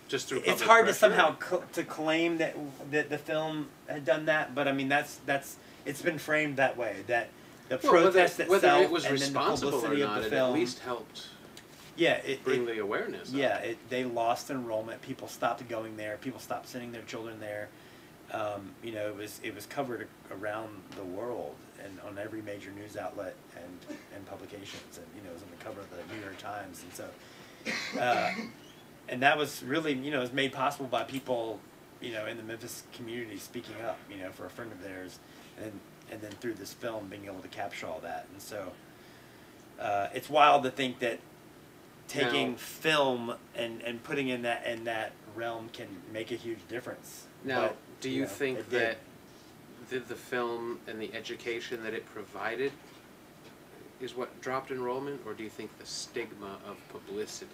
just through it's hard to somehow to claim that the film had done that, but I mean that's it's been framed that way, that the protest itself whether it was and then the publicity of the film at least helped. Yeah, bring the awareness. Yeah, they lost enrollment. People stopped going there. People stopped sending their children there. You know, it was covered around the world and on every major news outlet and publications, and you know, it was on the cover of the New York Times, and so and that was really, you know, it was made possible by people, you know, in the Memphis community speaking up, you know, for a friend of theirs, and then through this film being able to capture all that, and so it's wild to think that taking film and putting in that realm can make a huge difference. Now, but, do you think that the film and the education that it provided is what dropped enrollment, or do you think the stigma of publicity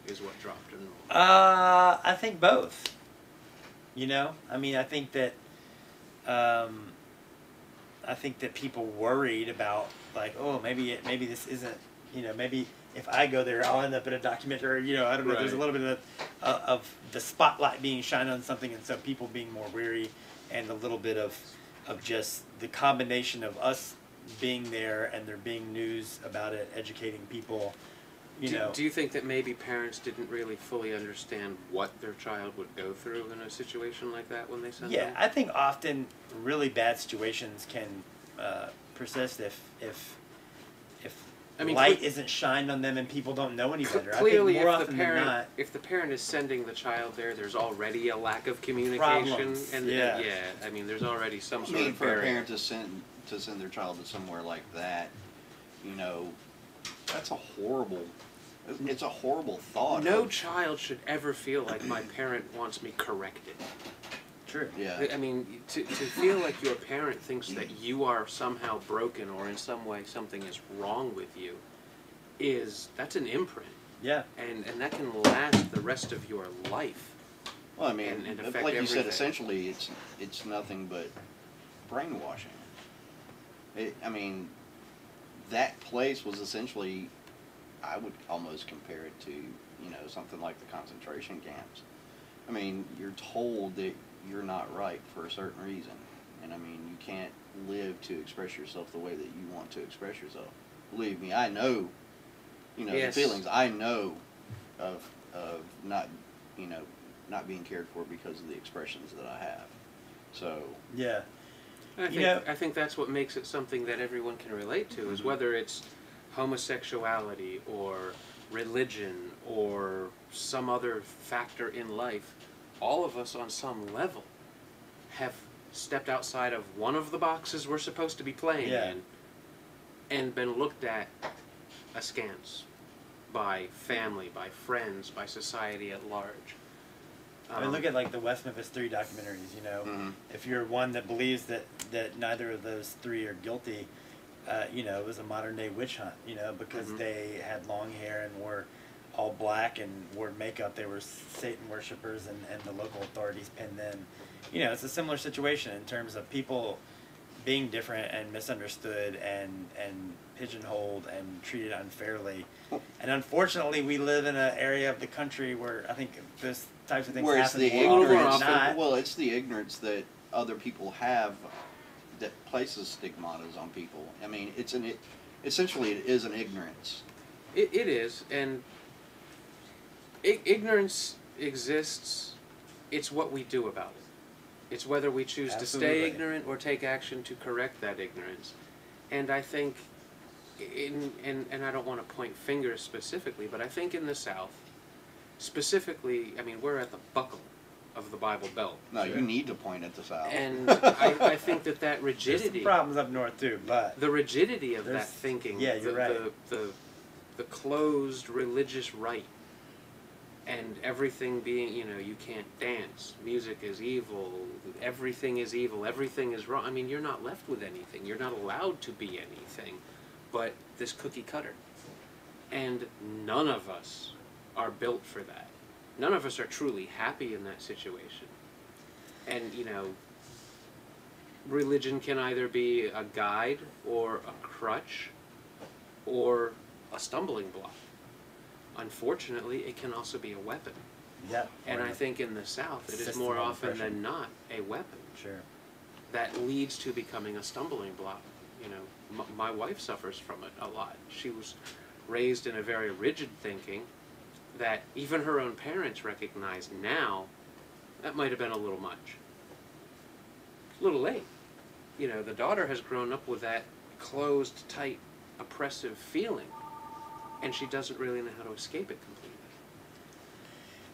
is what dropped enrollment? I think both. You know, I mean, I think that people worried about, like, oh, maybe this isn't, you know, maybe if I go there, I'll end up in a documentary. You know, I don't know. Right. There's a little bit of the spotlight being shined on something, and so people being more weary, and a little bit of just the combination of us being there and there being news about it, educating people. Do you think that maybe parents didn't really fully understand what their child would go through in a situation like that when they sent them? Yeah, I think often really bad situations can persist if light isn't shined on them and people don't know any better. Clearly, I think more often than not, if the parent is sending the child there's already a lack of communication. Problems. And I mean, there's already some sort of for a parent to send their child to somewhere like that, you know, that's a horrible. It's a horrible thought. No child should ever feel like my parent wants me corrected. True. Yeah. I mean, to feel like your parent thinks that you are somehow broken or in some way something is wrong with you, that's an imprint. Yeah. And that can last the rest of your life. Well, I mean, and affect like you said, everything. essentially, it's nothing but brainwashing. I mean, that place was essentially, I would almost compare it to, you know, something like the concentration camps. I mean, you're told that you're not right for a certain reason. And I mean, you can't live to express yourself the way that you want to express yourself. Believe me, I know, you know, Yes. the feelings. I know of not, you know, not being cared for because of the expressions that I have. So Yeah. I think that's what makes it something that everyone can relate to, is whether it's homosexuality or religion or some other factor in life, all of us on some level have stepped outside of one of the boxes we're supposed to be playing in and been looked at askance by family, by friends, by society at large. I mean, look at like the West Memphis 3 documentaries, you know. If you're one that believes that neither of those three are guilty, you know, it was a modern day witch hunt, you know, because they had long hair and were all black and wore makeup. They were Satan worshipers, and the local authorities pinned them. You know, it's a similar situation in terms of people being different and misunderstood and pigeonholed and treated unfairly. And unfortunately, we live in an area of the country where I think those types of things where it's happen the more often ignorance. than not. Well, it's the ignorance that other people have that places stigmatas on people. I mean, essentially it is an ignorance. It is, and ignorance exists. It's what we do about it. It's whether we choose to stay ignorant or take action to correct that ignorance. And I think, and I don't want to point fingers specifically, but I think in the South, specifically, I mean, we're at the buckle of the Bible Belt. No, you need to point at the South. And I think that rigidity... There's some problems up north too, but... The rigidity of that thinking, yeah, you're right. The closed religious rite, and everything being, you know, you can't dance, music is evil, everything is evil, everything is wrong. I mean, you're not left with anything. You're not allowed to be anything but this cookie cutter. And none of us are built for that. None of us are truly happy in that situation. And, you know, religion can either be a guide or a crutch or a stumbling block. Unfortunately, it can also be a weapon. Yeah. And I think in the South, it is more often than not a weapon. Sure. That leads to becoming a stumbling block. You know, my wife suffers from it a lot. She was raised in a very rigid thinking that even her own parents recognize now that might have been a little much. A little late. You know, the daughter has grown up with that closed, tight, oppressive feeling, and she doesn't really know how to escape it completely.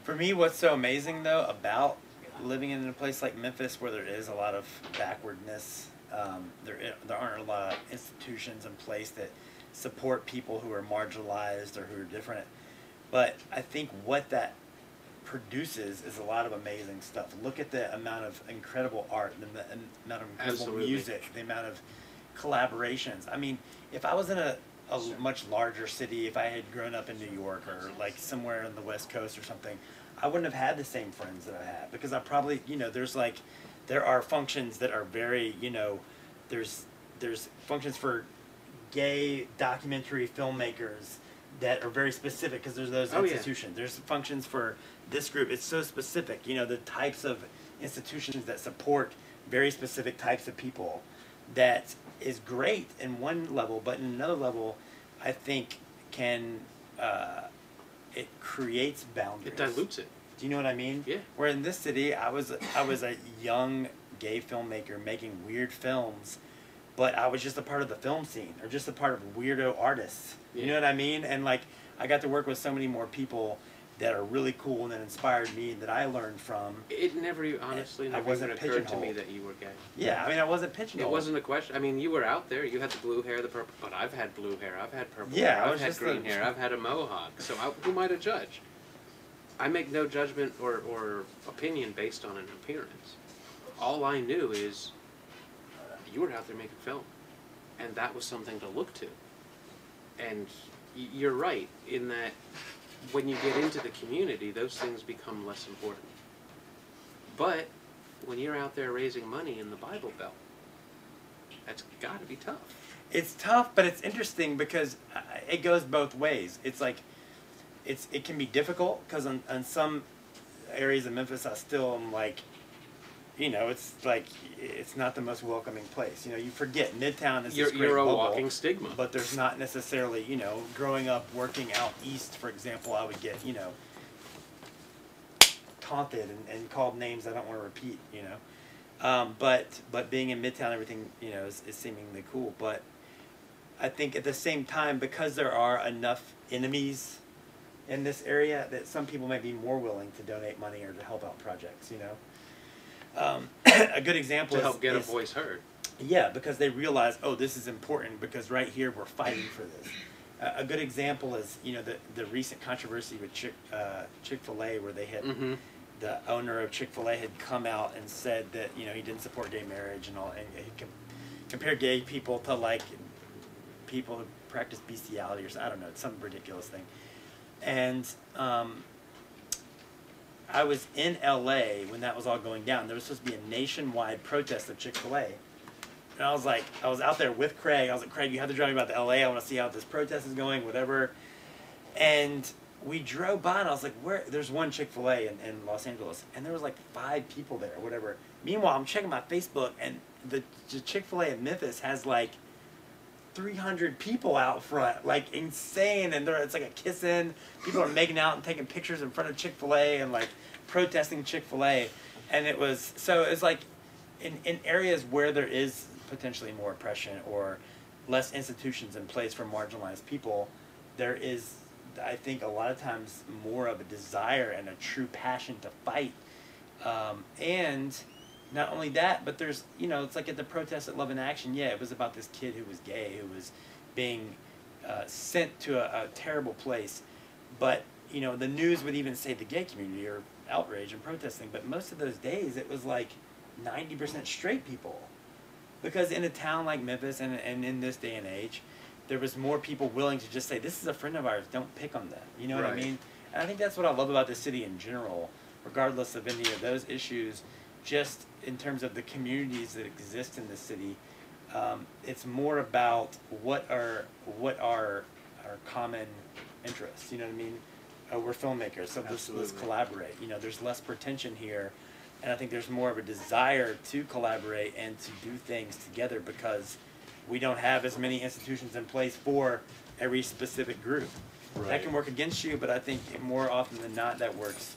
For me, what's so amazing, though, about living in a place like Memphis where there is a lot of backwardness, there aren't a lot of institutions in place that support people who are marginalized or who are different. But I think what that produces is a lot of amazing stuff. Look at the amount of incredible art, the amount of incredible music, the amount of collaborations. I mean, if I was in a much larger city, if I had grown up in New York or like somewhere on the West Coast or something, I wouldn't have had the same friends that I have, because I probably, you know, there are functions that are very, you know, there's functions for gay documentary filmmakers that are very specific because there's those institutions. There's functions for this group. It's so specific, you know, the types of institutions that support very specific types of people. That is great in one level, but in another level, I think it creates boundaries. It dilutes it. Do you know what I mean? Yeah. Where in this city, I was a young gay filmmaker making weird films, but I was just a part of the film scene, or just a part of weirdo artists. You know what I mean? And like, I got to work with so many more people that are really cool and that inspired me and that I learned from. It never, honestly, never even occurred to me that you were gay. Yeah, I mean, I wasn't pigeonholed. It wasn't a question. I mean, you were out there. You had the blue hair, the purple. But I've had blue hair. I've had purple hair. I've had green hair. I've had a mohawk. So who am I to judge? I make no judgment or opinion based on an appearance. All I knew is you were out there making film, and that was something to look to. And you're right in that when you get into the community, those things become less important. But when you're out there raising money in the Bible Belt, that's got to be tough. It's tough, but it's interesting because it goes both ways. It's like, it can be difficult because on some areas of Memphis, I still am like, you know, it's like it's not the most welcoming place. You know, you forget Midtown is this great you're a bubble, walking stigma. but there's not necessarily, you know, growing up working out east, for example, I would get, you know, taunted and called names I don't want to repeat, you know. But being in Midtown, everything, you know, is seemingly cool. But I think at the same time, because there are enough enemies in this area, that some people may be more willing to donate money or to help out projects, you know. A good example to help get a voice heard. Yeah, because they realize, oh, this is important because right here we're fighting for this. A good example is, you know, the recent controversy with Chick-fil-A, where they had the owner of Chick-fil-A had come out and said that, you know, he didn't support gay marriage and all, and he compared gay people to like people who practice bestiality or something, I don't know, some ridiculous thing. And I was in LA when that was all going down. There was supposed to be a nationwide protest of Chick-fil-A. And I was like, I was out there with Craig. I was like, Craig, you have to drive me about to LA. I want to see how this protest is going, whatever. And we drove by and I was like, where? There's one Chick-fil-A in Los Angeles. And there was like 5 people there or whatever. Meanwhile, I'm checking my Facebook and the Chick-fil-A in Memphis has like 300 people out front, like insane, and it's like a kiss-in. People are making out and taking pictures in front of Chick-fil-A and like protesting Chick-fil-A, and it was like in areas where there is potentially more oppression or less institutions in place for marginalized people, there is, I think, a lot of times more of a desire and a true passion to fight, and not only that, but there's, you know, it's like at the protest at Love in Action, yeah, it was about this kid who was gay, who was being sent to a terrible place. But, you know, the news would even say the gay community or outrage and protesting. But most of those days, it was like 90% straight people. Because in a town like Memphis and in this day and age, there was more people willing to just say, this is a friend of ours, don't pick on them. You know what I mean? And I think that's what I love about the city in general, regardless of any of those issues. Just in terms of the communities that exist in the city, it's more about what are our common interests. You know what I mean? We're filmmakers, so let's collaborate. You know, there's less pretension here, and I think there's more of a desire to collaborate and to do things together because we don't have as many institutions in place for every specific group. Right. That can work against you, but I think more often than not, that works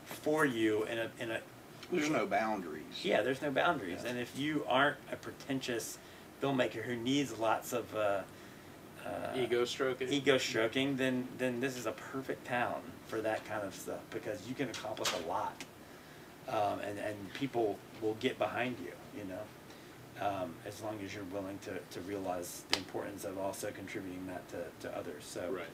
for you in a There's no boundaries. Yeah, there's no boundaries. Yeah. And if you aren't a pretentious filmmaker who needs lots of ego stroking, then this is a perfect town for that kind of stuff because you can accomplish a lot, and people will get behind you. You know, as long as you're willing to realize the importance of also contributing that to others. So. Right.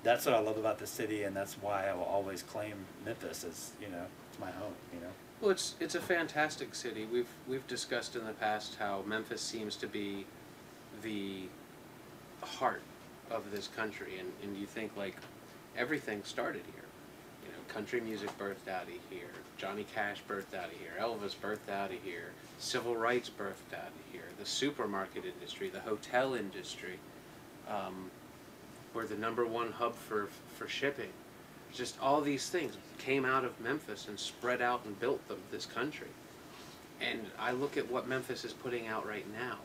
That's what I love about the city, and that's why I will always claim Memphis as, you know, it's my home, you know. Well, it's a fantastic city. We've discussed in the past how Memphis seems to be the heart of this country, and you think like everything started here. You know, country music birthed out of here, Johnny Cash birthed out of here, Elvis birthed out of here, civil rights birthed out of here, the supermarket industry, the hotel industry. We're the #1 hub for shipping. Just all these things came out of Memphis and spread out and built this country. And I look at what Memphis is putting out right now,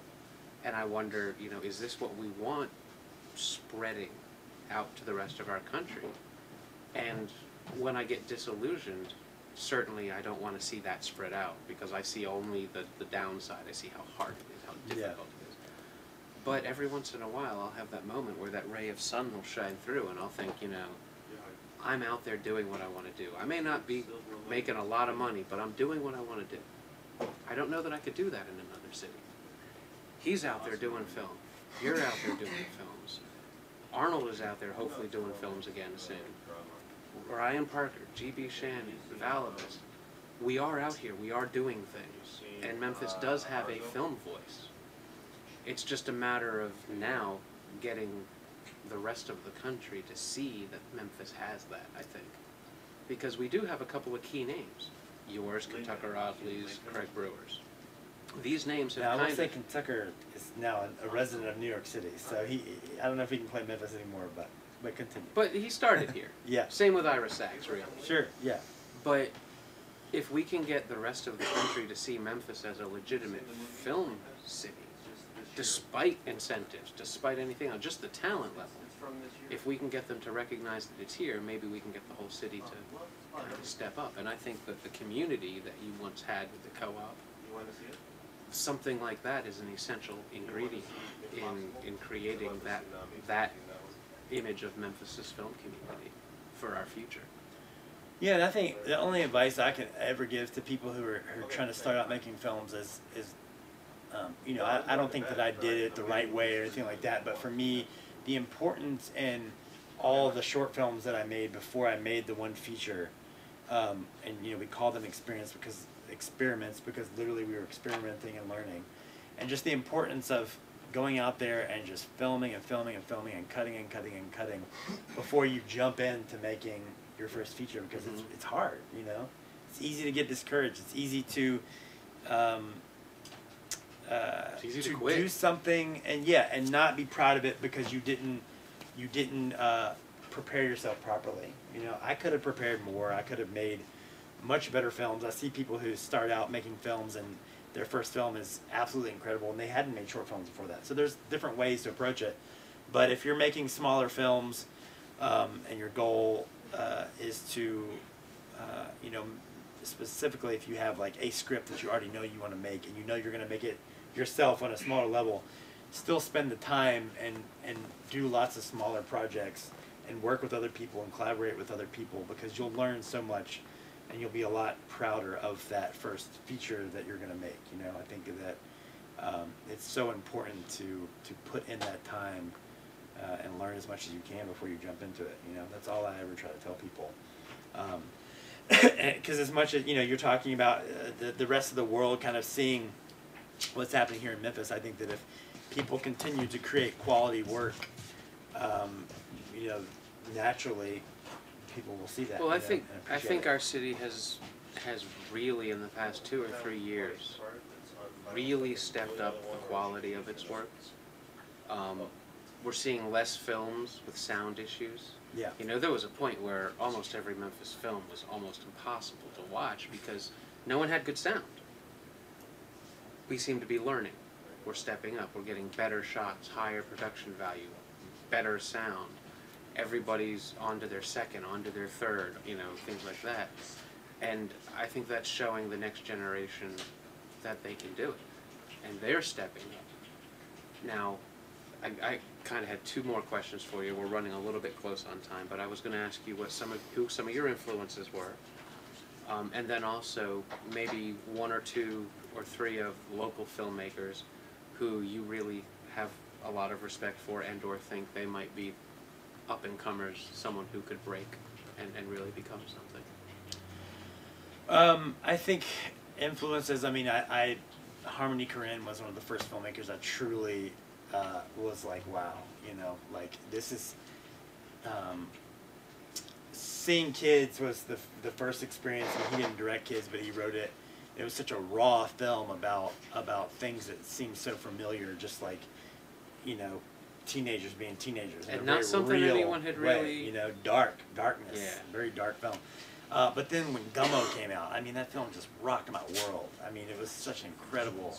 and I wonder, you know, is this what we want spreading out to the rest of our country? And when I get disillusioned, certainly I don't want to see that spread out because I see only the downside. I see how hard it is, how difficult it is. But every once in a while, I'll have that moment where that ray of sun will shine through, and I'll think, you know, I'm out there doing what I want to do. I may not be making a lot of money, but I'm doing what I want to do. I don't know that I could do that in another city. He's out there doing film. You're out there doing films. Arnold is out there hopefully doing films again soon. Ryan Parker, G.B. Shannon, Valibus. We are out here. We are doing things. And Memphis does have a film voice. It's just a matter of now getting the rest of the country to see that Memphis has that, I think. Because we do have a couple of key names. Yours, Kentucker Audley's, Craig Brewer's. These names have I will say Kentucker is now a resident of New York City, so I don't know if he can play Memphis anymore, but continue. But he started here. Yeah. Same with Ira Sachs, really. Sure, yeah. But if we can get the rest of the country to see Memphis as a legitimate film city, despite incentives, despite anything else, just the talent level, if we can get them to recognize that it's here, maybe we can get the whole city to kind of step up. And I think that the community that you once had with the co-op, something like that is an essential ingredient in creating that image of Memphis's film community for our future. Yeah, and I think the only advice I can ever give to people who are trying to start out making films is you know, I don't think that I did it the right way or anything like that, but for me, the importance in all the short films that I made before I made the one feature, and you know, we call them experiments because literally we were experimenting and learning, and just the importance of going out there and just filming and filming and filming and cutting and cutting and cutting before you jump into making your first feature, because it's hard, you know. It's easy to get discouraged. It's easy to do something and not be proud of it because you didn't prepare yourself properly. You know, I could have prepared more. I could have made much better films. I see people who start out making films and their first film is absolutely incredible and they hadn't made short films before that. So there's different ways to approach it. But if you're making smaller films and your goal is to, you know, specifically if you have like a script that you already know you want to make and you know you're going to make it yourself on a smaller level, still spend the time and do lots of smaller projects and work with other people and collaborate with other people, because you'll learn so much and you'll be a lot prouder of that first feature that you're going to make. You know, I think that it's so important to put in that time and learn as much as you can before you jump into it. You know, that's all I ever try to tell people. Because as much as, you know, you're talking about the rest of the world kind of seeing what's happening here in Memphis, I think that if people continue to create quality work, you know, naturally people will see that. Well, I think our city has really in the past 2 or 3 years really stepped up the quality of its work. We're seeing less films with sound issues. Yeah. You know, there was a point where almost every Memphis film was almost impossible to watch because no one had good sound. We seem to be learning. We're stepping up. We're getting better shots, higher production value, better sound. Everybody's onto their second, onto their third, you know, things like that. And I think that's showing the next generation that they can do it. And they're stepping up. Now, I kind of had 2 more questions for you. We're running a little bit close on time, but I was going to ask you what who some of your influences were. And then also maybe 1 or 2 or 3 of local filmmakers who you really have a lot of respect for and or think they might be up-and-comers, someone who could break and really become something. I think influences, I mean, Harmony Korine was one of the first filmmakers I truly was like, wow, you know, like this is, Seeing Kids was the first experience. I mean, he didn't direct Kids, but he wrote it. It was such a raw film about things that seemed so familiar, just like, you know, teenagers being teenagers. And not something anyone had really... You know, darkness, very dark film. But then when Gummo came out, I mean, that film just rocked my world. I mean, it was such an incredible...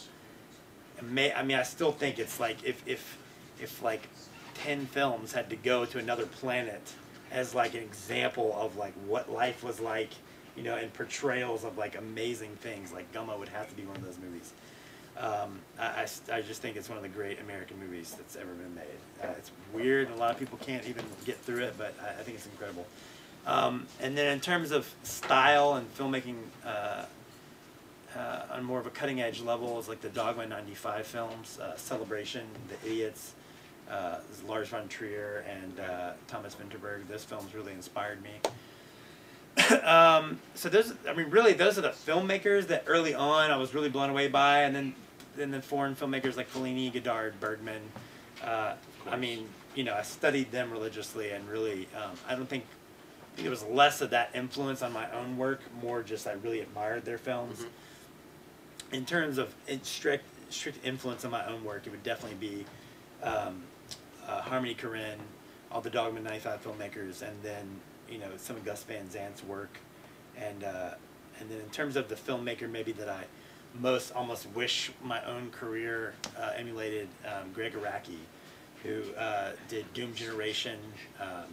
I mean, I still think it's like if like 10 films had to go to another planet as like an example of like what life was like, you know, and portrayals of like amazing things, like Gummo would have to be one of those movies. I just think it's one of the great American movies that's ever been made. It's weird, and a lot of people can't even get through it, but I think it's incredible. And then in terms of style and filmmaking on more of a cutting edge level, it's like the Dogma 95 films, Celebration, The Idiots, Lars von Trier, and Thomas Vinterberg. Those films really inspired me. So those, I mean, really, those are the filmmakers that early on I was really blown away by, and then the foreign filmmakers like Fellini, Godard, Bergman. I mean, you know, I studied them religiously, and really, I think there was less of that influence on my own work, more just I really admired their films. Mm-hmm. In terms of strict influence on my own work, it would definitely be Harmony Korine, all the Dogma 95 filmmakers, and then, you know, some of Gus Van Zant's work, and And then in terms of the filmmaker maybe that I most almost wish my own career emulated, Greg Araki, who did Doom Generation,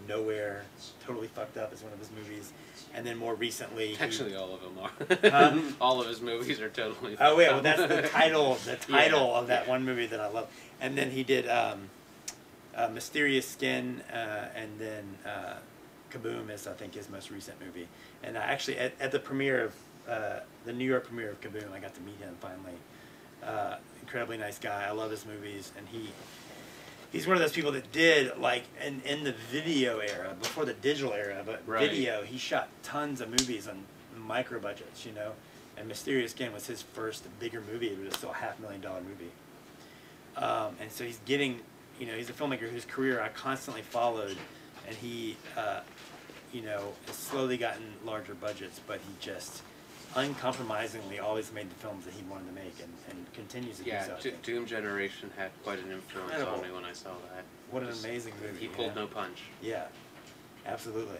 Nowhere, Totally Fucked Up is one of his movies. And then more recently... Actually, all of them are. All of his movies are totally fucked Oh, yeah, up. well, that's the title of that one movie that I love. And then he did Mysterious Skin, and then Kaboom is, I think, his most recent movie. And I actually, at the premiere of, the New York premiere of Kaboom, I got to meet him finally. Incredibly nice guy. I love his movies. And he's one of those people that did, like, in the video era, before the digital era, but video, he shot tons of movies on micro budgets, you know. And Mysterious Skin was his first bigger movie. It was still a $500,000 movie. And so he's getting, you know, he's a filmmaker whose career I constantly followed, and he, you know, has slowly gotten larger budgets, but he just uncompromisingly always made the films that he wanted to make, and continues to do so. Yeah, Doom Generation had quite an influence on me when I saw that. What an amazing movie. He pulled no punch. Yeah, absolutely.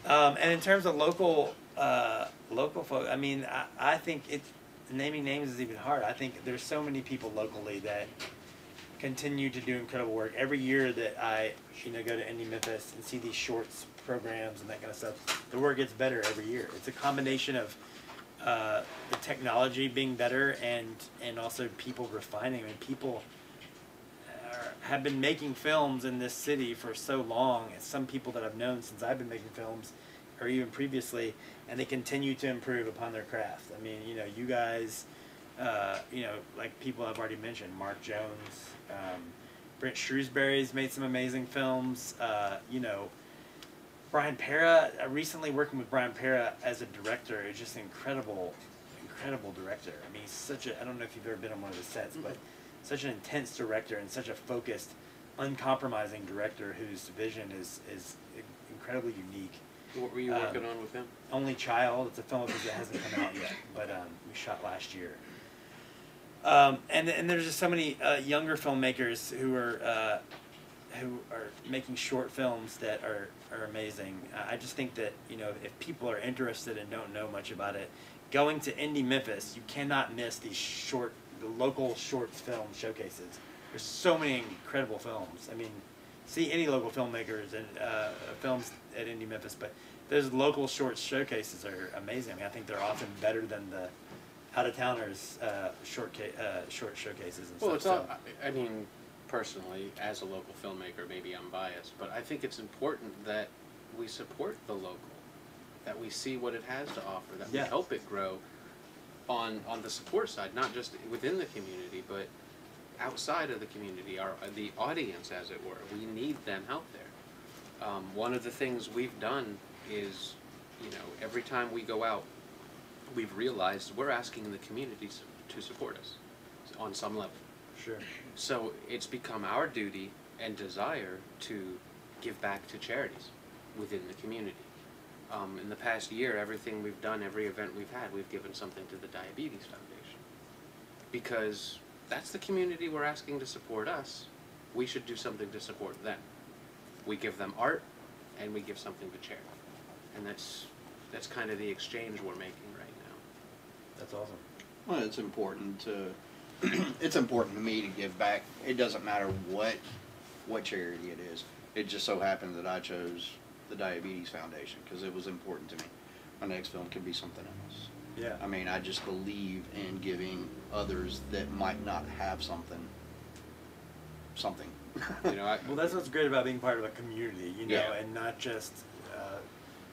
And in terms of local folk, I mean, I think naming names is even hard. I think there's so many people locally that continue to do incredible work. Every year that I, you know, go to Indie Memphis and see these shorts programs and that kind of stuff, the work gets better every year. It's a combination of the technology being better and also people refining. I mean, people have been making films in this city for so long, and some people that I've known since I've been making films, or even previously, and they continue to improve upon their craft. I mean, you know, you guys, you know, like people I've already mentioned, Mark Jones, Brent Shrewsbury's made some amazing films, you know, Brian Pera, recently working with Brian Pera as a director is just an incredible director. I mean, he's such a, I don't know if you've ever been on one of his sets, but such an intense director and such a focused, uncompromising director whose vision is incredibly unique. What were you working on with him? Only Child. It's a film of his that hasn't come out yet, but we shot last year. And there's just so many younger filmmakers who are making short films that are amazing. I just think that, you know, if people are interested and don't know much about it, going to Indie Memphis, you cannot miss these the local short film showcases. There's so many incredible films. I mean, see any local filmmakers and films at Indie Memphis, but those local short showcases are amazing. I mean, I think they're often better than the out-of-towners short showcases and well, stuff. Well, it's all, I mean, personally, as a local filmmaker, maybe I'm biased, but I think it's important that we support the local, that we see what it has to offer, that we help it grow on the support side, not just within the community, but outside of the community, the audience, as it were. We need them out there. One of the things we've done is, you know, every time we go out, we've realized we're asking the community to support us on some level. Sure. So it's become our duty and desire to give back to charities within the community. In the past year, everything we've done, every event we've had, we've given something to the Diabetes Foundation. Because that's the community we're asking to support us. We should do something to support them. We give them art, and we give something to charity. And that's kind of the exchange we're making right now. That's awesome. Well, it's important to it's important to me to give back. It doesn't matter what charity it is. It just so happened that I chose the Diabetes Foundation because it was important to me. My next film could be something else. Yeah. I mean, I just believe in giving others that might not have something. You know, well, that's what's great about being part of a community, you know, and not just.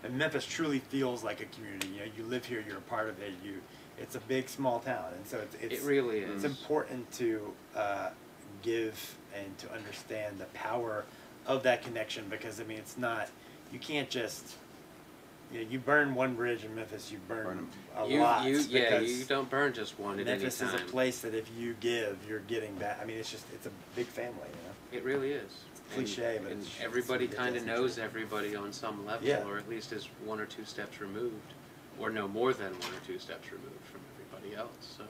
And Memphis truly feels like a community. You know, you live here, you're a part of it. It's a big, small town, and so it really is. It's important to give and to understand the power of that connection because I mean, it's not. You can't just. You know, you burn one bridge in Memphis, you burn a lot. You don't burn just one at any time. Memphis is a place that if you give, you're getting back. I mean, it's a big family, you know. It really is. It's cliche, but and everybody kind of knows everybody on some level, or at least is one or two steps removed, or no more than one or two steps removed from everybody else. So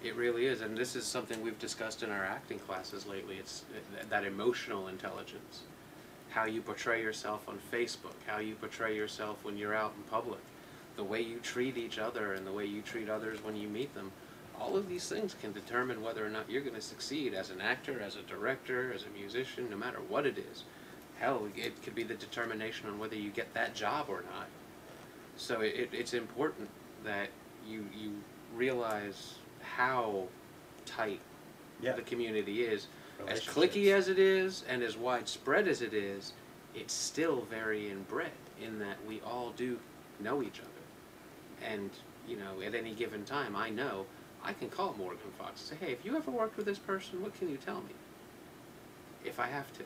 it really is, and this is something we've discussed in our acting classes lately. It's that emotional intelligence. How you portray yourself on Facebook, how you portray yourself when you're out in public. the way you treat each other and the way you treat others when you meet them, all of these things can determine whether or not you're going to succeed as an actor, as a director, as a musician, no matter what it is. Hell, it could be the determination on whether you get that job or not. So it's important that you realize how tight the community is. As cliquey as it is and as widespread as it is, it's still very inbred in that we all do know each other. And, you know, at any given time, I know I can call Morgan Fox and say, hey, if you ever worked with this person, what can you tell me? If I have to.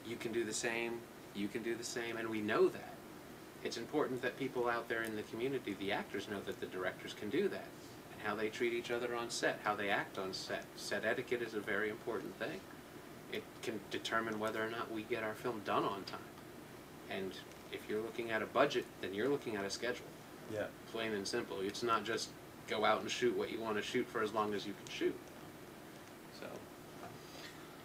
You can do the same, you can do the same, and we know that. It's important that people out there in the community, the actors, know that the directors can do that. And how they treat each other on set, how they act on set. Set etiquette is a very important thing. It can determine whether or not we get our film done on time. And if you're looking at a budget, then you're looking at a schedule. Yeah. Plain and simple. It's not just go out and shoot what you want to shoot for as long as you can shoot. So,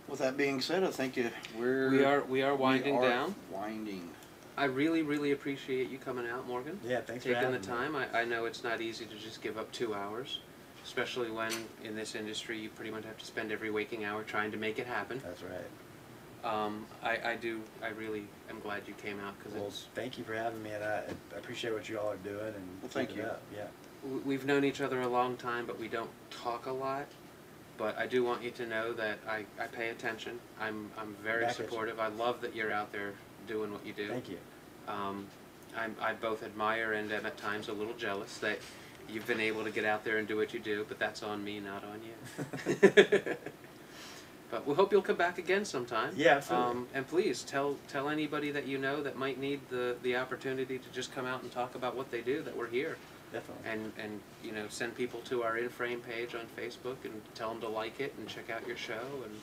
with that being said, I think we are winding down. Winding. I really appreciate you coming out, Morgan. Yeah, thanks for taking having the time. I know it's not easy to just give up 2 hours, especially when in this industry you pretty much have to spend every waking hour trying to make it happen. That's right. I really am glad you came out because thank you for having me, and I appreciate what you all are doing. And well, thank you. Yeah. We've known each other a long time, but we don't talk a lot. But I do want you to know that I pay attention. I'm very supportive. I love that you're out there doing what you do. Thank you. I both admire and am at times a little jealous that you've been able to get out there and do what you do, but that's on me, not on you. But we hope you'll come back again sometime. Yeah, absolutely. And please tell anybody that you know that might need the opportunity to just come out and talk about what they do, that we're here. Definitely. And you know, send people to our In Frame page on Facebook and tell them to like it and check out your show. And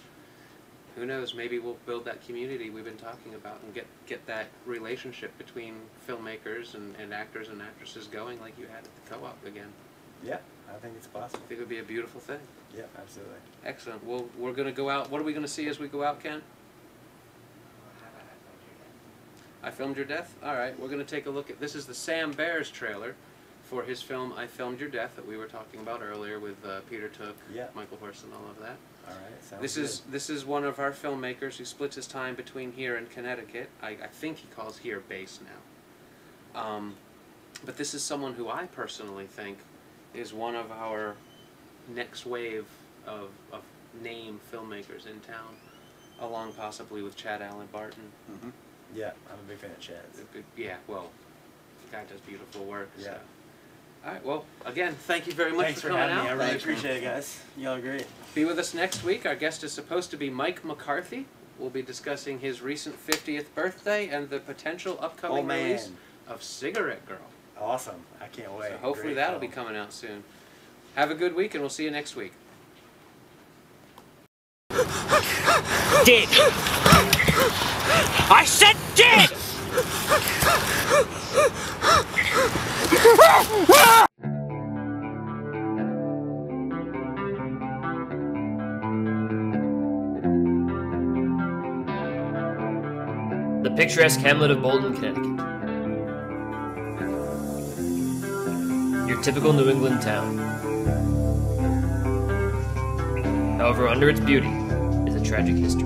who knows, maybe we'll build that community we've been talking about and get that relationship between filmmakers and actors and actresses going like you had at the Co-op again. Yeah, I think it's possible. I think it would be a beautiful thing. Yeah, absolutely. Excellent. Well, we're going to go out. What are we going to see as we go out, Ken? I Filmed Your Death? All right, we're going to take a look at, this is the Sam Bears trailer for his film I Filmed Your Death that we were talking about earlier with Peter Took, Michael Horst, and all of that. All right, sounds good. This is one of our filmmakers who splits his time between here and Connecticut. I think he calls here base now. But this is someone who I personally think is one of our next wave of name filmmakers in town, along possibly with Chad Allen Barton. Mm-hmm. Yeah, I'm a big fan of Chad's. Yeah, well, the guy does beautiful work. Yeah. So. All right, well, again, thank you very much Thanks for coming having out. me. I really appreciate it, guys. Y'all are great. Be with us next week. Our guest is supposed to be Mike McCarthy. We'll be discussing his recent 50th birthday and the potential upcoming release of Cigarette Girl. Awesome. I can't wait. So hopefully that'll be coming out soon. Have a good week, and we'll see you next week. Dig! I said dig! The picturesque hamlet of Bolton, Connecticut. Your typical New England town. However, under its beauty is a tragic history.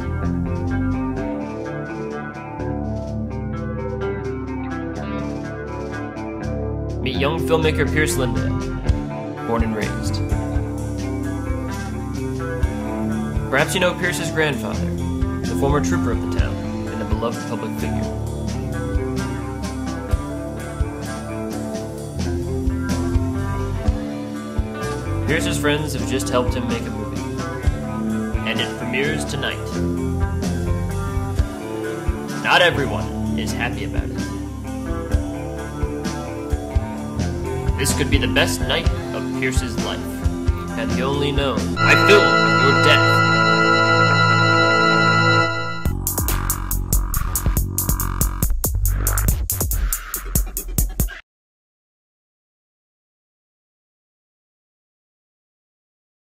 Meet young filmmaker Pierce Lindale, born and raised. Perhaps you know Pierce's grandfather, the former trooper of the town and a beloved public figure. Pierce's friends have just helped him make a movie, and it premieres tonight. Not everyone is happy about it. This could be the best night of Pierce's life, had he only known. I Filmed Your Death.